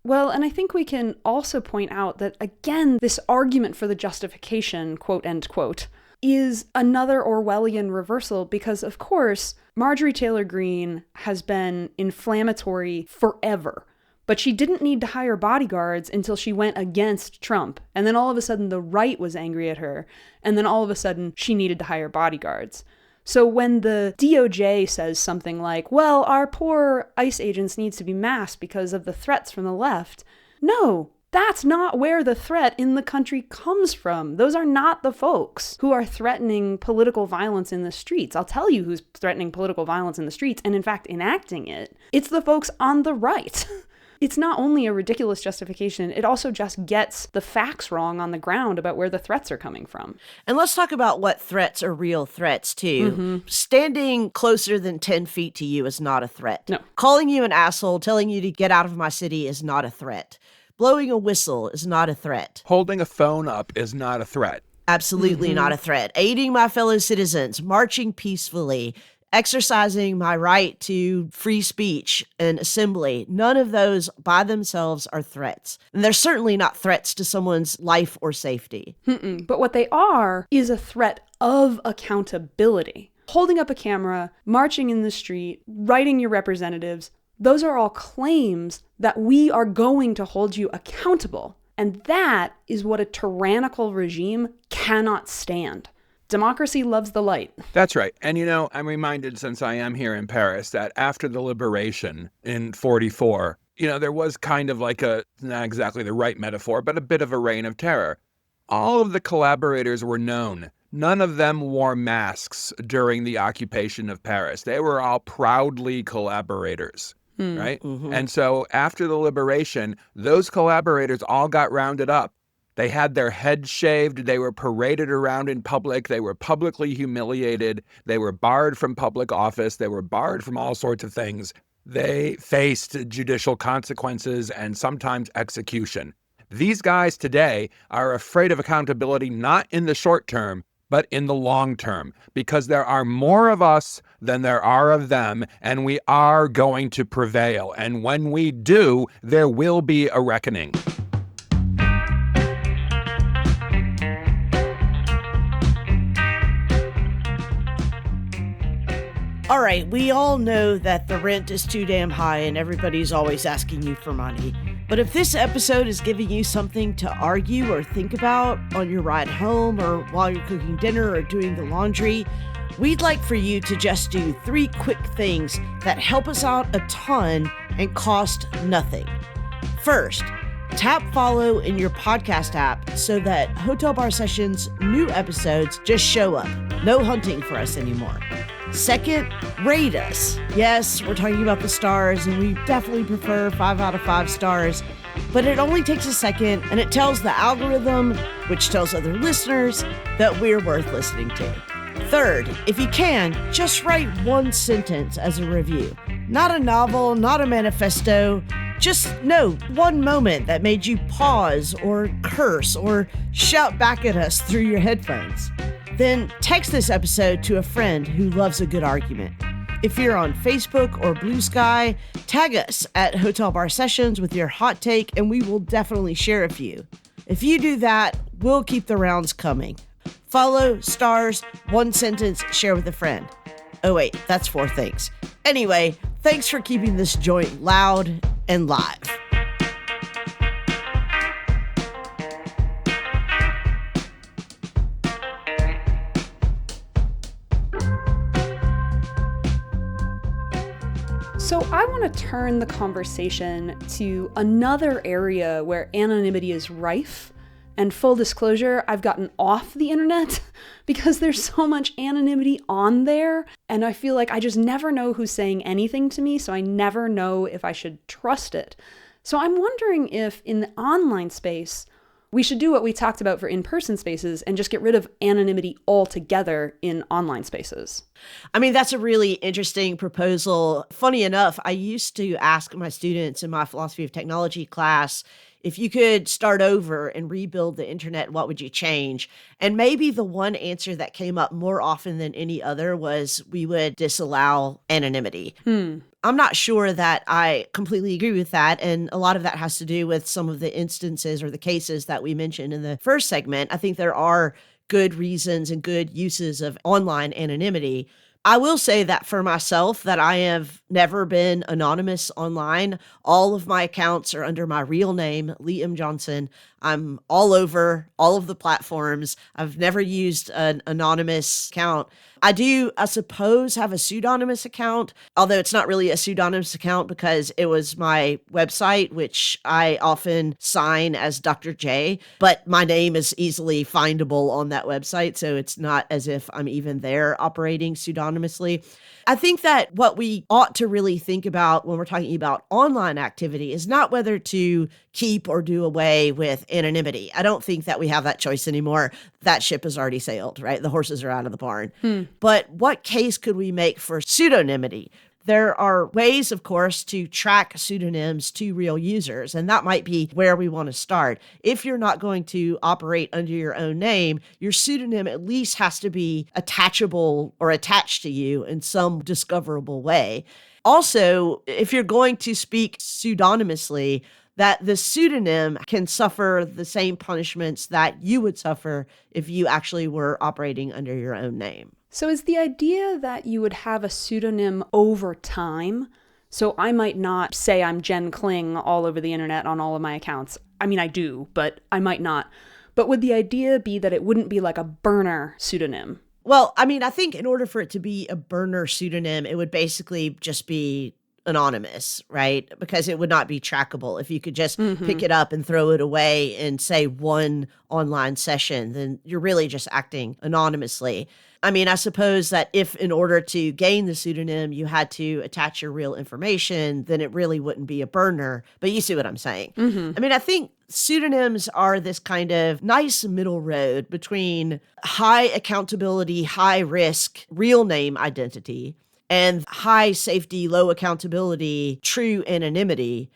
Well, and I think we can also point out that, again, this argument for the justification, quote, end quote, is another Orwellian reversal because, of course, Marjorie Taylor Greene has been inflammatory forever. But she didn't need to hire bodyguards until she went against Trump. And then all of a sudden the right was angry at her. And then all of a sudden she needed to hire bodyguards. So when the DOJ says something like, well, our poor ICE agents needs to be masked because of the threats from the left. No, that's not where the threat in the country comes from. Those are not the folks who are threatening political violence in the streets. I'll tell you who's threatening political violence in the streets and in fact enacting it. It's the folks on the right. It's not only a ridiculous justification, it also just gets the facts wrong on the ground about where the threats are coming from. And let's talk about what threats are real threats, too. Standing closer than 10 feet to you is not a threat. No. Calling you an asshole, telling you to get out of my city is not a threat. Blowing a whistle is not a threat. Holding a phone up is not a threat. Absolutely not a threat. Aiding my fellow citizens, marching peacefully, exercising my right to free speech and assembly, none of those by themselves are threats. And they're certainly not threats to someone's life or safety. But what they are is a threat of accountability. Holding up a camera, marching in the street, writing your representatives, those are all claims that we are going to hold you accountable. And that is what a tyrannical regime cannot stand. Democracy loves the light. That's right. And I'm reminded, since I am here in Paris, that after the liberation in 44, there was kind of like not exactly the right metaphor, but a bit of a reign of terror. All of the collaborators were known. None of them wore masks during the occupation of Paris. They were all proudly collaborators. Right? Mm-hmm. And so after the liberation, those collaborators all got rounded up. They had their heads shaved. They were paraded around in public. They were publicly humiliated. They were barred from public office. They were barred from all sorts of things. They faced judicial consequences and sometimes execution. These guys today are afraid of accountability, not in the short term, but in the long term, because there are more of us than there are of them, and we are going to prevail. And when we do, there will be a reckoning. All right, we all know that the rent is too damn high and everybody's always asking you for money. But if this episode is giving you something to argue or think about on your ride home or while you're cooking dinner or doing the laundry, we'd like for you to just do 3 quick things that help us out a ton and cost nothing. First, tap follow in your podcast app so that Hotel Bar Sessions' new episodes just show up. No hunting for us anymore. Second, rate us. Yes, we're talking about the stars, and we definitely prefer 5 out of 5 stars, but it only takes a second, and it tells the algorithm, which tells other listeners, that we're worth listening to. Third, if you can, just write 1 sentence as a review. Not a novel, not a manifesto, just one moment that made you pause or curse or shout back at us through your headphones. Then text this episode to a friend who loves a good argument. If you're on Facebook or Blue Sky, tag us at Hotel Bar Sessions with your hot take and we will definitely share a few. If you do that, we'll keep the rounds coming. Follow, stars, 1 sentence, share with a friend. Oh wait, that's 4 things. Anyway, thanks for keeping this joint loud and live. So I want to turn the conversation to another area where anonymity is rife. And full disclosure, I've gotten off the internet because there's so much anonymity on there. And I feel like I just never know who's saying anything to me, so I never know if I should trust it. So I'm wondering if in the online space, we should do what we talked about for in-person spaces and just get rid of anonymity altogether in online spaces. I mean, that's a really interesting proposal. Funny enough, I used to ask my students in my philosophy of technology class, if you could start over and rebuild the internet, what would you change? And maybe the one answer that came up more often than any other was we would disallow anonymity. I'm not sure that I completely agree with that. And a lot of that has to do with some of the instances or the cases that we mentioned in the first segment. I think there are good reasons and good uses of online anonymity. I will say that for myself, that I have never been anonymous online. All of my accounts are under my real name, Leigh M. Johnson. I'm all over all of the platforms. I've never used an anonymous account. I do, I suppose, have a pseudonymous account, although it's not really a pseudonymous account because it was my website, which I often sign as Dr. J, but my name is easily findable on that website, so it's not as if I'm even there operating pseudonymously. I think that what we ought to really think about when we're talking about online activity is not whether to keep or do away with anonymity. I don't think that we have that choice anymore. That ship has already sailed, right? The horses are out of the barn. But what case could we make for pseudonymity? There are ways, of course, to track pseudonyms to real users, and that might be where we want to start. If you're not going to operate under your own name, your pseudonym at least has to be attachable or attached to you in some discoverable way. Also, if you're going to speak pseudonymously, that the pseudonym can suffer the same punishments that you would suffer if you actually were operating under your own name. So is the idea that you would have a pseudonym over time? So I might not say I'm Jen Kling all over the internet on all of my accounts. I mean, I do, but I might not. But would the idea be that it wouldn't be like a burner pseudonym? Well, I mean, I think in order for it to be a burner pseudonym, it would basically just be anonymous, right? Because it would not be trackable. If you could just pick it up and throw it away in, say, one online session, then you're really just acting anonymously. I mean, I suppose that if in order to gain the pseudonym, you had to attach your real information, then it really wouldn't be a burner. But you see what I'm saying? I mean, I think pseudonyms are this kind of nice middle road between high accountability, high risk, real name identity and high safety, low accountability, true anonymity.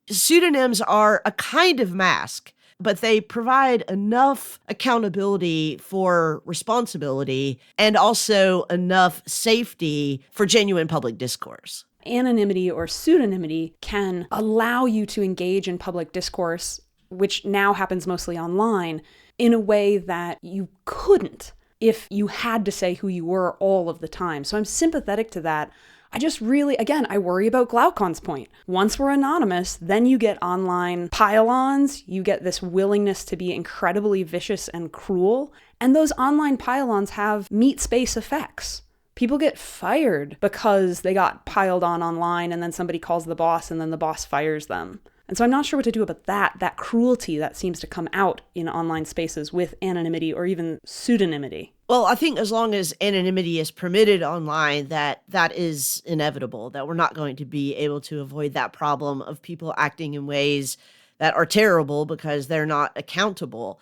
Pseudonyms are a kind of mask, but they provide enough accountability for responsibility and also enough safety for genuine public discourse. Anonymity or pseudonymity can allow you to engage in public discourse, which now happens mostly online, in a way that you couldn't if you had to say who you were all of the time. So I'm sympathetic to that. I just really, again, I worry about Glaucon's point. Once we're anonymous, then you get online pile-ons, you get this willingness to be incredibly vicious and cruel, and those online pile-ons have meat space effects. People get fired because they got piled on online and then somebody calls the boss and then the boss fires them. And so I'm not sure what to do about that cruelty that seems to come out in online spaces with anonymity or even pseudonymity. Well, I think as long as anonymity is permitted online, that is inevitable, that we're not going to be able to avoid that problem of people acting in ways that are terrible because they're not accountable.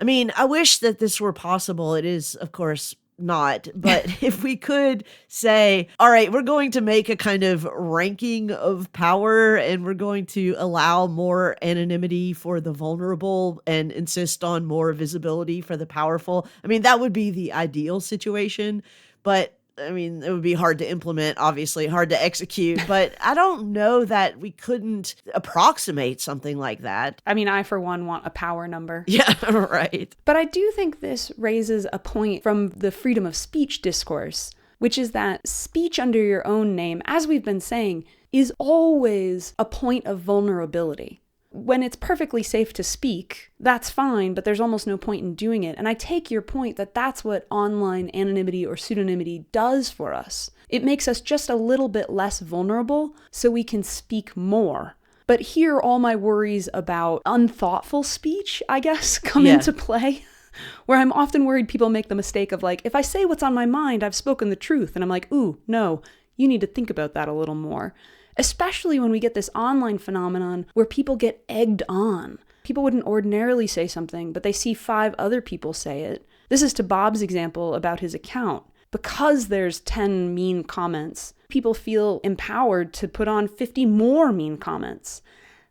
I mean, I wish that this were possible. It is, of course, not. But if we could say, all right, we're going to make a kind of ranking of power and we're going to allow more anonymity for the vulnerable and insist on more visibility for the powerful. I mean, that would be the ideal situation. But I mean, it would be hard to implement, obviously, hard to execute, but I don't know that we couldn't approximate something like that. I mean, I, for one, want a power number. Yeah, right. But I do think this raises a point from the freedom of speech discourse, which is that speech under your own name, as we've been saying, is always a point of vulnerability. When it's perfectly safe to speak, that's fine, but there's almost no point in doing it. And I take your point that that's what online anonymity or pseudonymity does for us. It makes us just a little bit less vulnerable so we can speak more. But here, all my worries about unthoughtful speech, I guess, come into play. Where I'm often worried people make the mistake of like, if I say what's on my mind, I've spoken the truth. And I'm like, ooh, no, you need to think about that a little more. Especially when we get this online phenomenon where people get egged on. People wouldn't ordinarily say something, but they see 5 other people say it. This is to Bob's example about his account. Because there's 10 mean comments, people feel empowered to put on 50 more mean comments.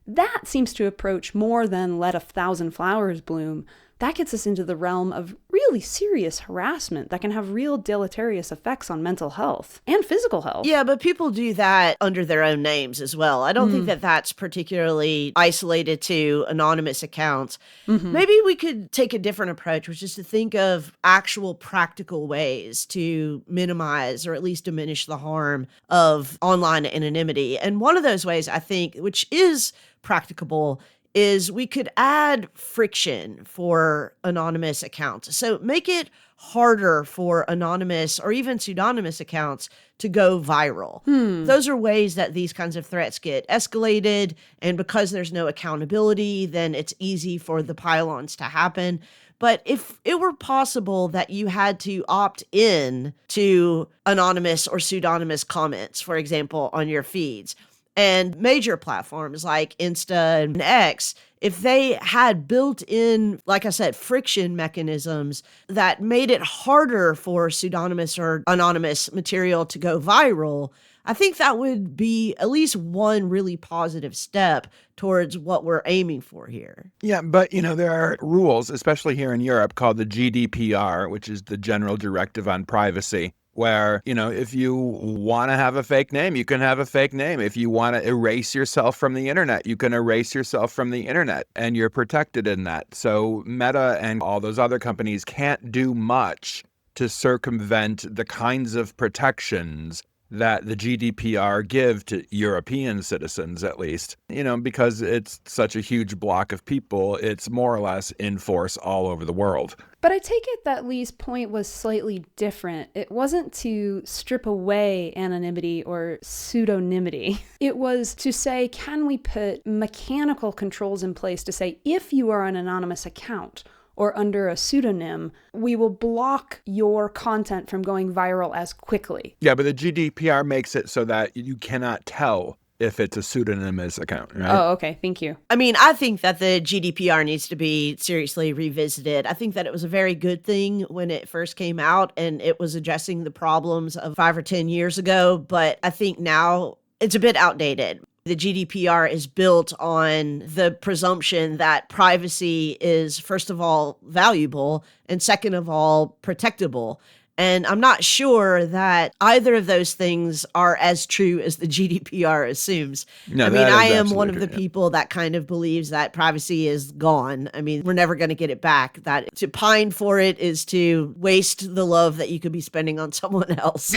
That seems to approach more than let 1,000 flowers bloom. That gets us into the realm of really serious harassment that can have real deleterious effects on mental health and physical health. Yeah, but people do that under their own names as well. I don't think that that's particularly isolated to anonymous accounts. Maybe we could take a different approach, which is to think of actual practical ways to minimize or at least diminish the harm of online anonymity. And one of those ways, I think, which is practicable, is we could add friction for anonymous accounts. So make it harder for anonymous or even pseudonymous accounts to go viral. Those are ways that these kinds of threats get escalated. And because there's no accountability, then it's easy for the pile-ons to happen. But if it were possible that you had to opt in to anonymous or pseudonymous comments, for example, on your feeds, And major platforms like Insta and X, if they had built in, like I said, friction mechanisms that made it harder for pseudonymous or anonymous material to go viral, I think that would be at least one really positive step towards what we're aiming for here. Yeah, but there are rules, especially here in Europe, called the GDPR, which is the General Directive on Privacy, where, if you want to have a fake name, you can have a fake name. If you want to erase yourself from the internet, you can erase yourself from the internet, and you're protected in that. So Meta and all those other companies can't do much to circumvent the kinds of protections that the GDPR give to European citizens, at least, because it's such a huge block of people. It's more or less in force all over the world. But I take it that Leigh's point was slightly different. It wasn't to strip away anonymity or pseudonymity. It was to say, can we put mechanical controls in place to say, if you are an anonymous account or under a pseudonym, we will block your content from going viral as quickly. Yeah, but the GDPR makes it so that you cannot tell if it's a pseudonymous account, right? Oh, okay. Thank you. I mean, I think that the GDPR needs to be seriously revisited. I think that it was a very good thing when it first came out and it was addressing the problems of 5 or 10 years ago. But I think now it's a bit outdated. The GDPR is built on the presumption that privacy is, first of all, valuable, and second of all, protectable. And I'm not sure that either of those things are as true as the GDPR assumes. No, I mean, that is I am absolutely one of the true, yeah. people that kind of believes that privacy is gone. I mean, we're never going to get it back. That to pine for it is to waste the love that you could be spending on someone else.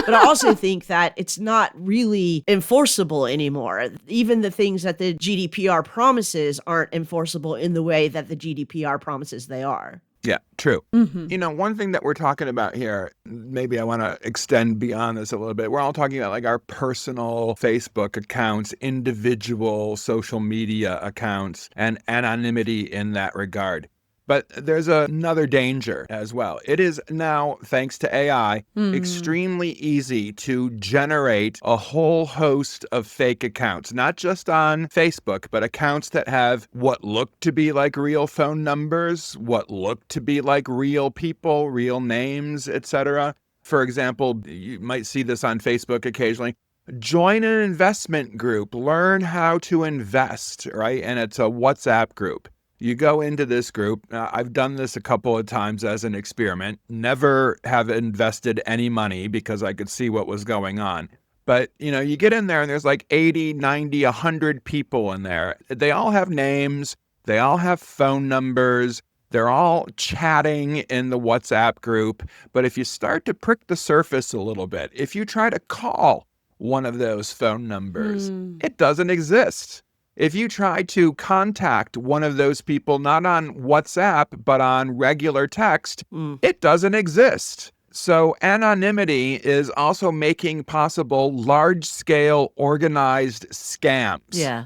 But I also think that it's not really enforceable anymore. Even the things that the GDPR promises aren't enforceable in the way that the GDPR promises they are. Yeah, true. One thing that we're talking about here, maybe I want to extend beyond this a little bit. We're all talking about like our personal Facebook accounts, individual social media accounts, and anonymity in that regard. But there's another danger as well. It is now, thanks to AI, extremely easy to generate a whole host of fake accounts, not just on Facebook, but accounts that have what look to be like real phone numbers, what look to be like real people, real names, etc. For example, you might see this on Facebook occasionally. Join an investment group, learn how to invest, right? And it's a WhatsApp group. You go into this group. I've done this a couple of times as an experiment. Never have invested any money because I could see what was going on. But, you get in there and there's like 80, 90, 100 people in there. They all have names. They all have phone numbers. They're all chatting in the WhatsApp group. But if you start to prick the surface a little bit, if you try to call one of those phone numbers, it doesn't exist. If you try to contact one of those people, not on WhatsApp, but on regular text, it doesn't exist. So anonymity is also making possible large-scale organized scams. Yeah,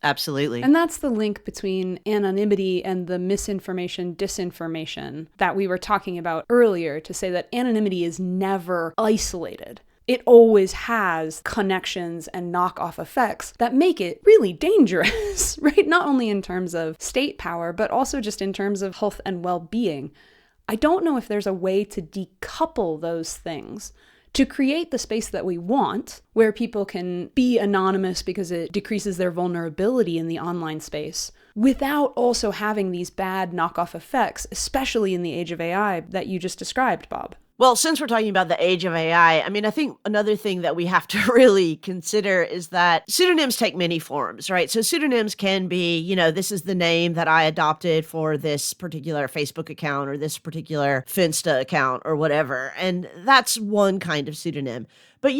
absolutely. And that's the link between anonymity and the misinformation, disinformation that we were talking about earlier, to say that anonymity is never isolated. It always has connections and knockoff effects that make it really dangerous, right? Not only in terms of state power, but also just in terms of health and well-being. I don't know if there's a way to decouple those things to create the space that we want, where people can be anonymous because it decreases their vulnerability in the online space, without also having these bad knockoff effects, especially in the age of AI that you just described, Bob. Well, since we're talking about the age of AI, I mean, I think another thing that we have to really consider is that pseudonyms take many forms, right? So pseudonyms can be, this is the name that I adopted for this particular Facebook account or this particular Finsta account or whatever. And that's one kind of pseudonym. But,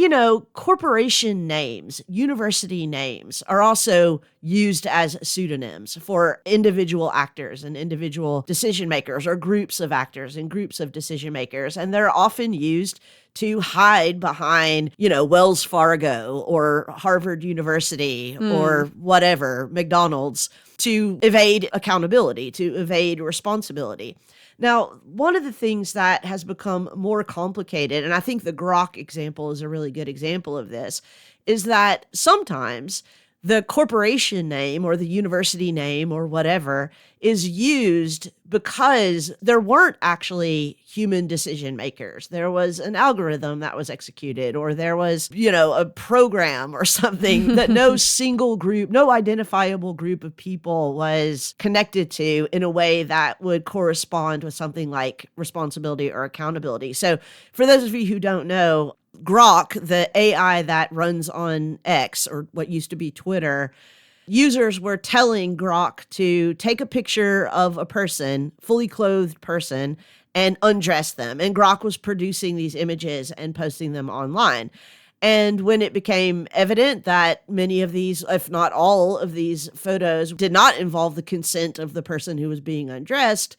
corporation names, university names are also used as pseudonyms for individual actors and individual decision makers, or groups of actors and groups of decision makers. And they're often used to hide behind, Wells Fargo or Harvard University or whatever, McDonald's, to evade accountability, to evade responsibility. Now, one of the things that has become more complicated, and I think the Grok example is a really good example of this, is that sometimes the corporation name or the university name or whatever is used because there weren't actually human decision makers. There was an algorithm that was executed, or there was, a program or something that no single group, no identifiable group of people was connected to in a way that would correspond with something like responsibility or accountability. So for those of you who don't know, Grok, the AI that runs on X, or what used to be Twitter, users were telling Grok to take a picture of a person, fully clothed person, and undress them. And Grok was producing these images and posting them online. And when it became evident that many of these, if not all of these photos, did not involve the consent of the person who was being undressed,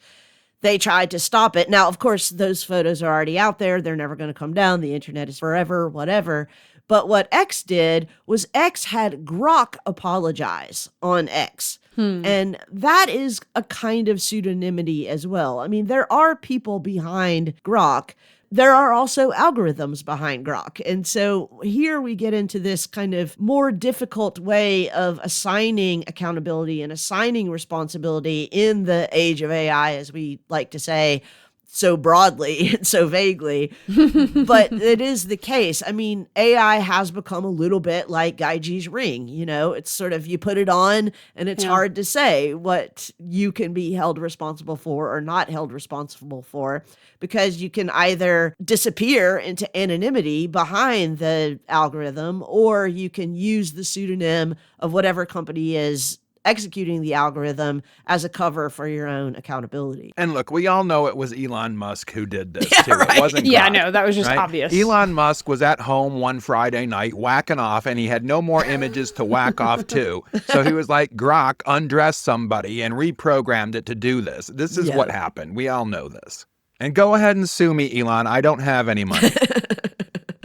they tried to stop it. Now, of course, those photos are already out there. They're never going to come down. The internet is forever, whatever. But what X did was X had Grok apologize on X. And that is a kind of pseudonymity as well. I mean, there are people behind Grok. There are also algorithms behind Grok. And so here we get into this kind of more difficult way of assigning accountability and assigning responsibility in the age of AI, as we like to say so broadly and so vaguely. But it is the case. I mean, AI has become a little bit like Gyges' ring. It's sort of, you put it on and it's hard to say what you can be held responsible for or not held responsible for, because you can either disappear into anonymity behind the algorithm, or you can use the pseudonym of whatever company is executing the algorithm as a cover for your own accountability. And look, we all know it was Elon Musk who did this too. Right. It wasn't Yeah, Grok, no, that was just right? obvious. Elon Musk was at home one Friday night whacking off, and he had no more images to whack off to. So he was like, Grok undressed somebody and reprogrammed it to do this. This is what happened. We all know this. And go ahead and sue me, Elon. I don't have any money.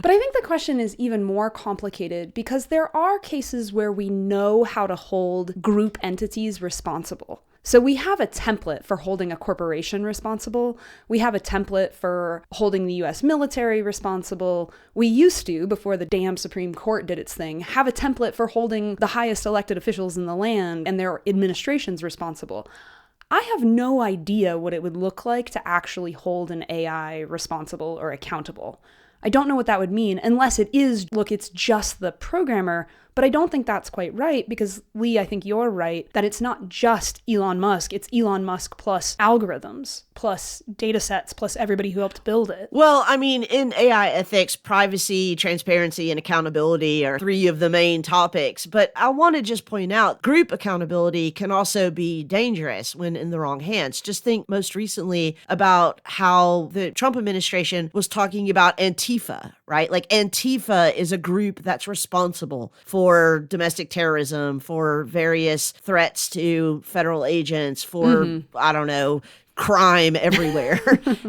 But I think the question is even more complicated because there are cases where we know how to hold group entities responsible. So we have a template for holding a corporation responsible. We have a template for holding the US military responsible. We used to, before the damn Supreme Court did its thing, have a template for holding the highest elected officials in the land and their administrations responsible. I have no idea what it would look like to actually hold an AI responsible or accountable. I don't know what that would mean unless it is, look, it's just the programmer. But I don't think that's quite right because, Leigh, I think you're right that it's not just Elon Musk. It's Elon Musk plus algorithms, plus data sets, plus everybody who helped build it. Well, I mean, in AI ethics, privacy, transparency, and accountability are three of the main topics. But I want to just point out group accountability can also be dangerous when in the wrong hands. Just think most recently about how the Trump administration was talking about Antifa, right? Like Antifa is a group that's responsible for domestic terrorism, for various threats to federal agents, for, I don't know, crime everywhere.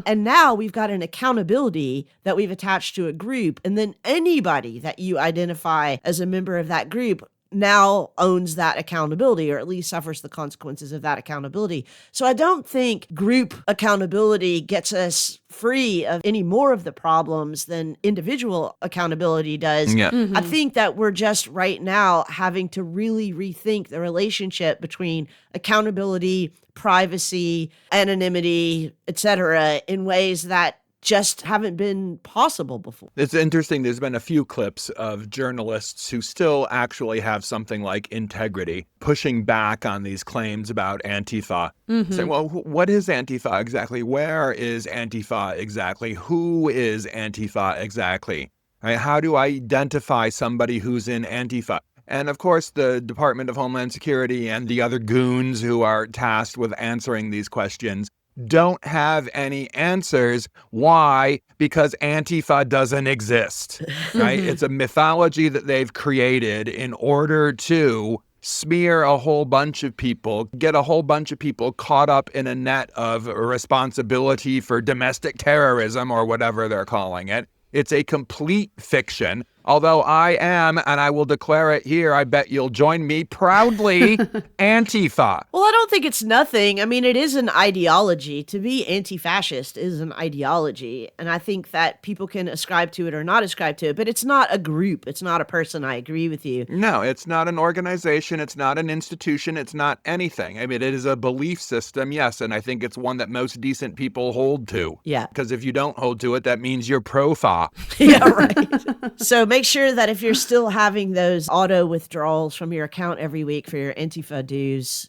And now we've got an accountability that we've attached to a group. And then anybody that you identify as a member of that group now owns that accountability, or at least suffers the consequences of that accountability. So I don't think group accountability gets us free of any more of the problems than individual accountability does. Yeah. I think that we're just right now having to really rethink the relationship between accountability, privacy, anonymity, etc., in ways that just haven't been possible before. It's interesting. There's been a few clips of journalists who still actually have something like integrity pushing back on these claims about Antifa. Saying, well, what is Antifa exactly? Where is Antifa exactly? Who is Antifa exactly? Right? How do I identify somebody who's in Antifa? And of course, the Department of Homeland Security and the other goons who are tasked with answering these questions don't have any answers. Why? Because Antifa doesn't exist, right? It's a mythology that they've created in order to smear a whole bunch of people, get a whole bunch of people caught up in a net of responsibility for domestic terrorism or whatever they're calling it. It's a complete fiction. Although I am, and I will declare it here, I bet you'll join me proudly, Antifa. Well, I don't think it's nothing. I mean, it is an ideology. To be anti-fascist is an ideology. And I think that people can ascribe to it or not ascribe to it, but it's not a group. It's not a person. I agree with you. No, it's not an organization. It's not an institution. It's not anything. I mean, it is a belief system, yes, and I think it's one that most decent people hold to. Yeah. Because if you don't hold to it, that means you're pro-fa. Yeah, right. So make sure that if you're still having those auto withdrawals from your account every week for your Antifa dues,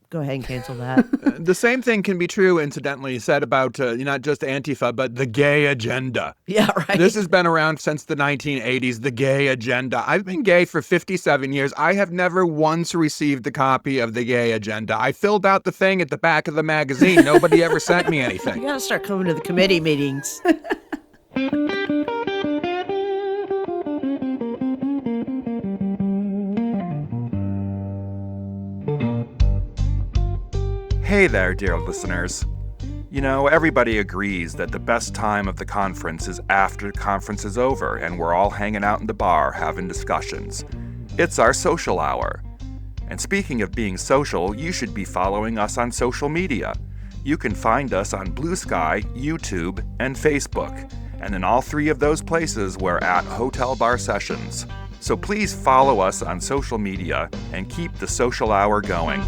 go ahead and cancel that. The same thing can be true, incidentally, said about not just Antifa, but the gay agenda. Yeah, right. This has been around since the 1980s, the gay agenda. I've been gay for 57 years. I have never once received a copy of the gay agenda. I filled out the thing at the back of the magazine. Nobody ever sent me anything. You gotta start coming to the committee meetings. Hey there, dear listeners. Everybody agrees that the best time of the conference is after the conference is over and we're all hanging out in the bar having discussions. It's our social hour. And speaking of being social, you should be following us on social media. You can find us on Blue Sky, YouTube, and Facebook. And in all three of those places, we're at Hotel Bar Sessions. So please follow us on social media and keep the social hour going.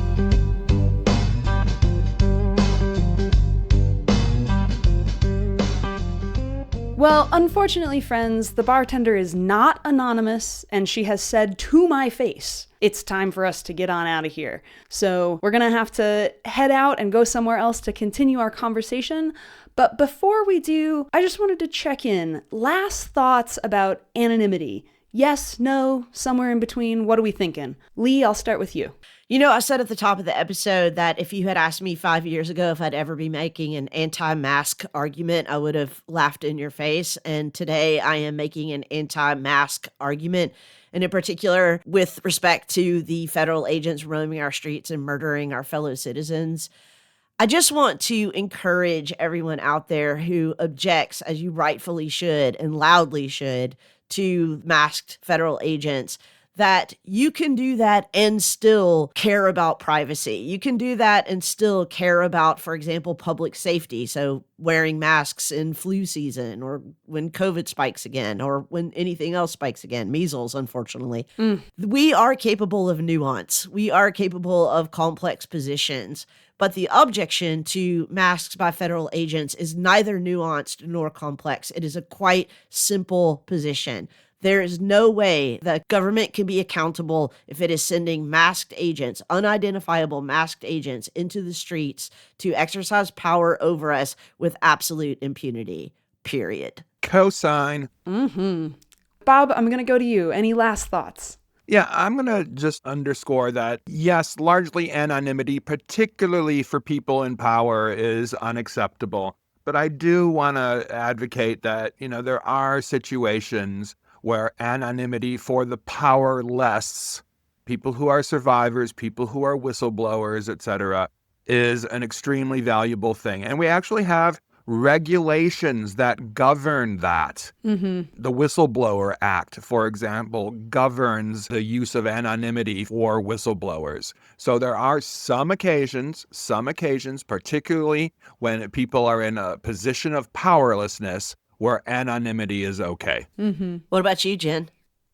Well, unfortunately, friends, the bartender is not anonymous, and she has said to my face, it's time for us to get on out of here. So we're going to have to head out and go somewhere else to continue our conversation. But before we do, I just wanted to check in. Last thoughts about anonymity. Yes, no, somewhere in between. What are we thinking? Leigh, I'll start with you. I said at the top of the episode that if you had asked me 5 years ago if I'd ever be making an anti-mask argument, I would have laughed in your face. And today I am making an anti-mask argument, and in particular with respect to the federal agents roaming our streets and murdering our fellow citizens. I just want to encourage everyone out there who objects, as you rightfully should and loudly should, to masked federal agents, that you can do that and still care about privacy. You can do that and still care about, for example, public safety. So wearing masks in flu season, or when COVID spikes again, or when anything else spikes again, measles, unfortunately. We are capable of nuance. We are capable of complex positions. But the objection to masks by federal agents is neither nuanced nor complex. It is a quite simple position. There is no way that government can be accountable if it is sending masked agents, unidentifiable masked agents, into the streets to exercise power over us with absolute impunity, period. Cosign. Bob, I'm going to go to you. Any last thoughts? Yeah, I'm going to just underscore that, yes, largely anonymity, particularly for people in power, is unacceptable. But I do want to advocate that, there are situations where anonymity for the powerless, people who are survivors, people who are whistleblowers, etc., is an extremely valuable thing. And we actually have regulations that govern that. The Whistleblower Act, for example, governs the use of anonymity for whistleblowers. So there are some occasions, particularly when people are in a position of powerlessness, where anonymity is okay. What about you, Jen?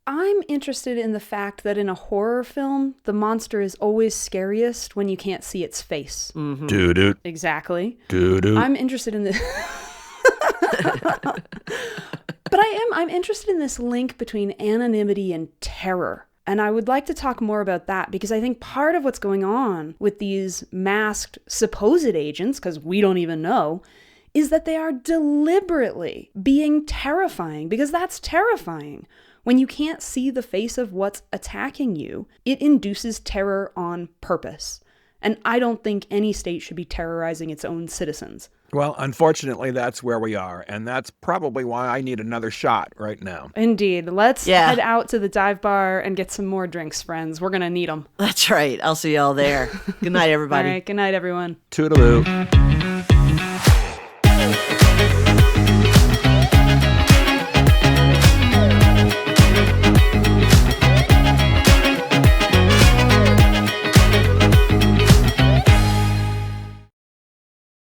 I'm interested in the fact that in a horror film, the monster is always scariest when you can't see its face. Doo-doo. Exactly. Doo-doo. I'm interested in this. But I'm interested in this link between anonymity and terror. And I would like to talk more about that, because I think part of what's going on with these masked supposed agents, because we don't even know, is that they are deliberately being terrifying, because that's terrifying. When you can't see the face of what's attacking you, it induces terror on purpose. And I don't think any state should be terrorizing its own citizens. Well, unfortunately, that's where we are. And that's probably why I need another shot right now. Indeed. Let's head out to the dive bar and get some more drinks, friends. We're going to need them. That's right. I'll see y'all there. Good night, everybody. All right. Good night, everyone. Toodaloo.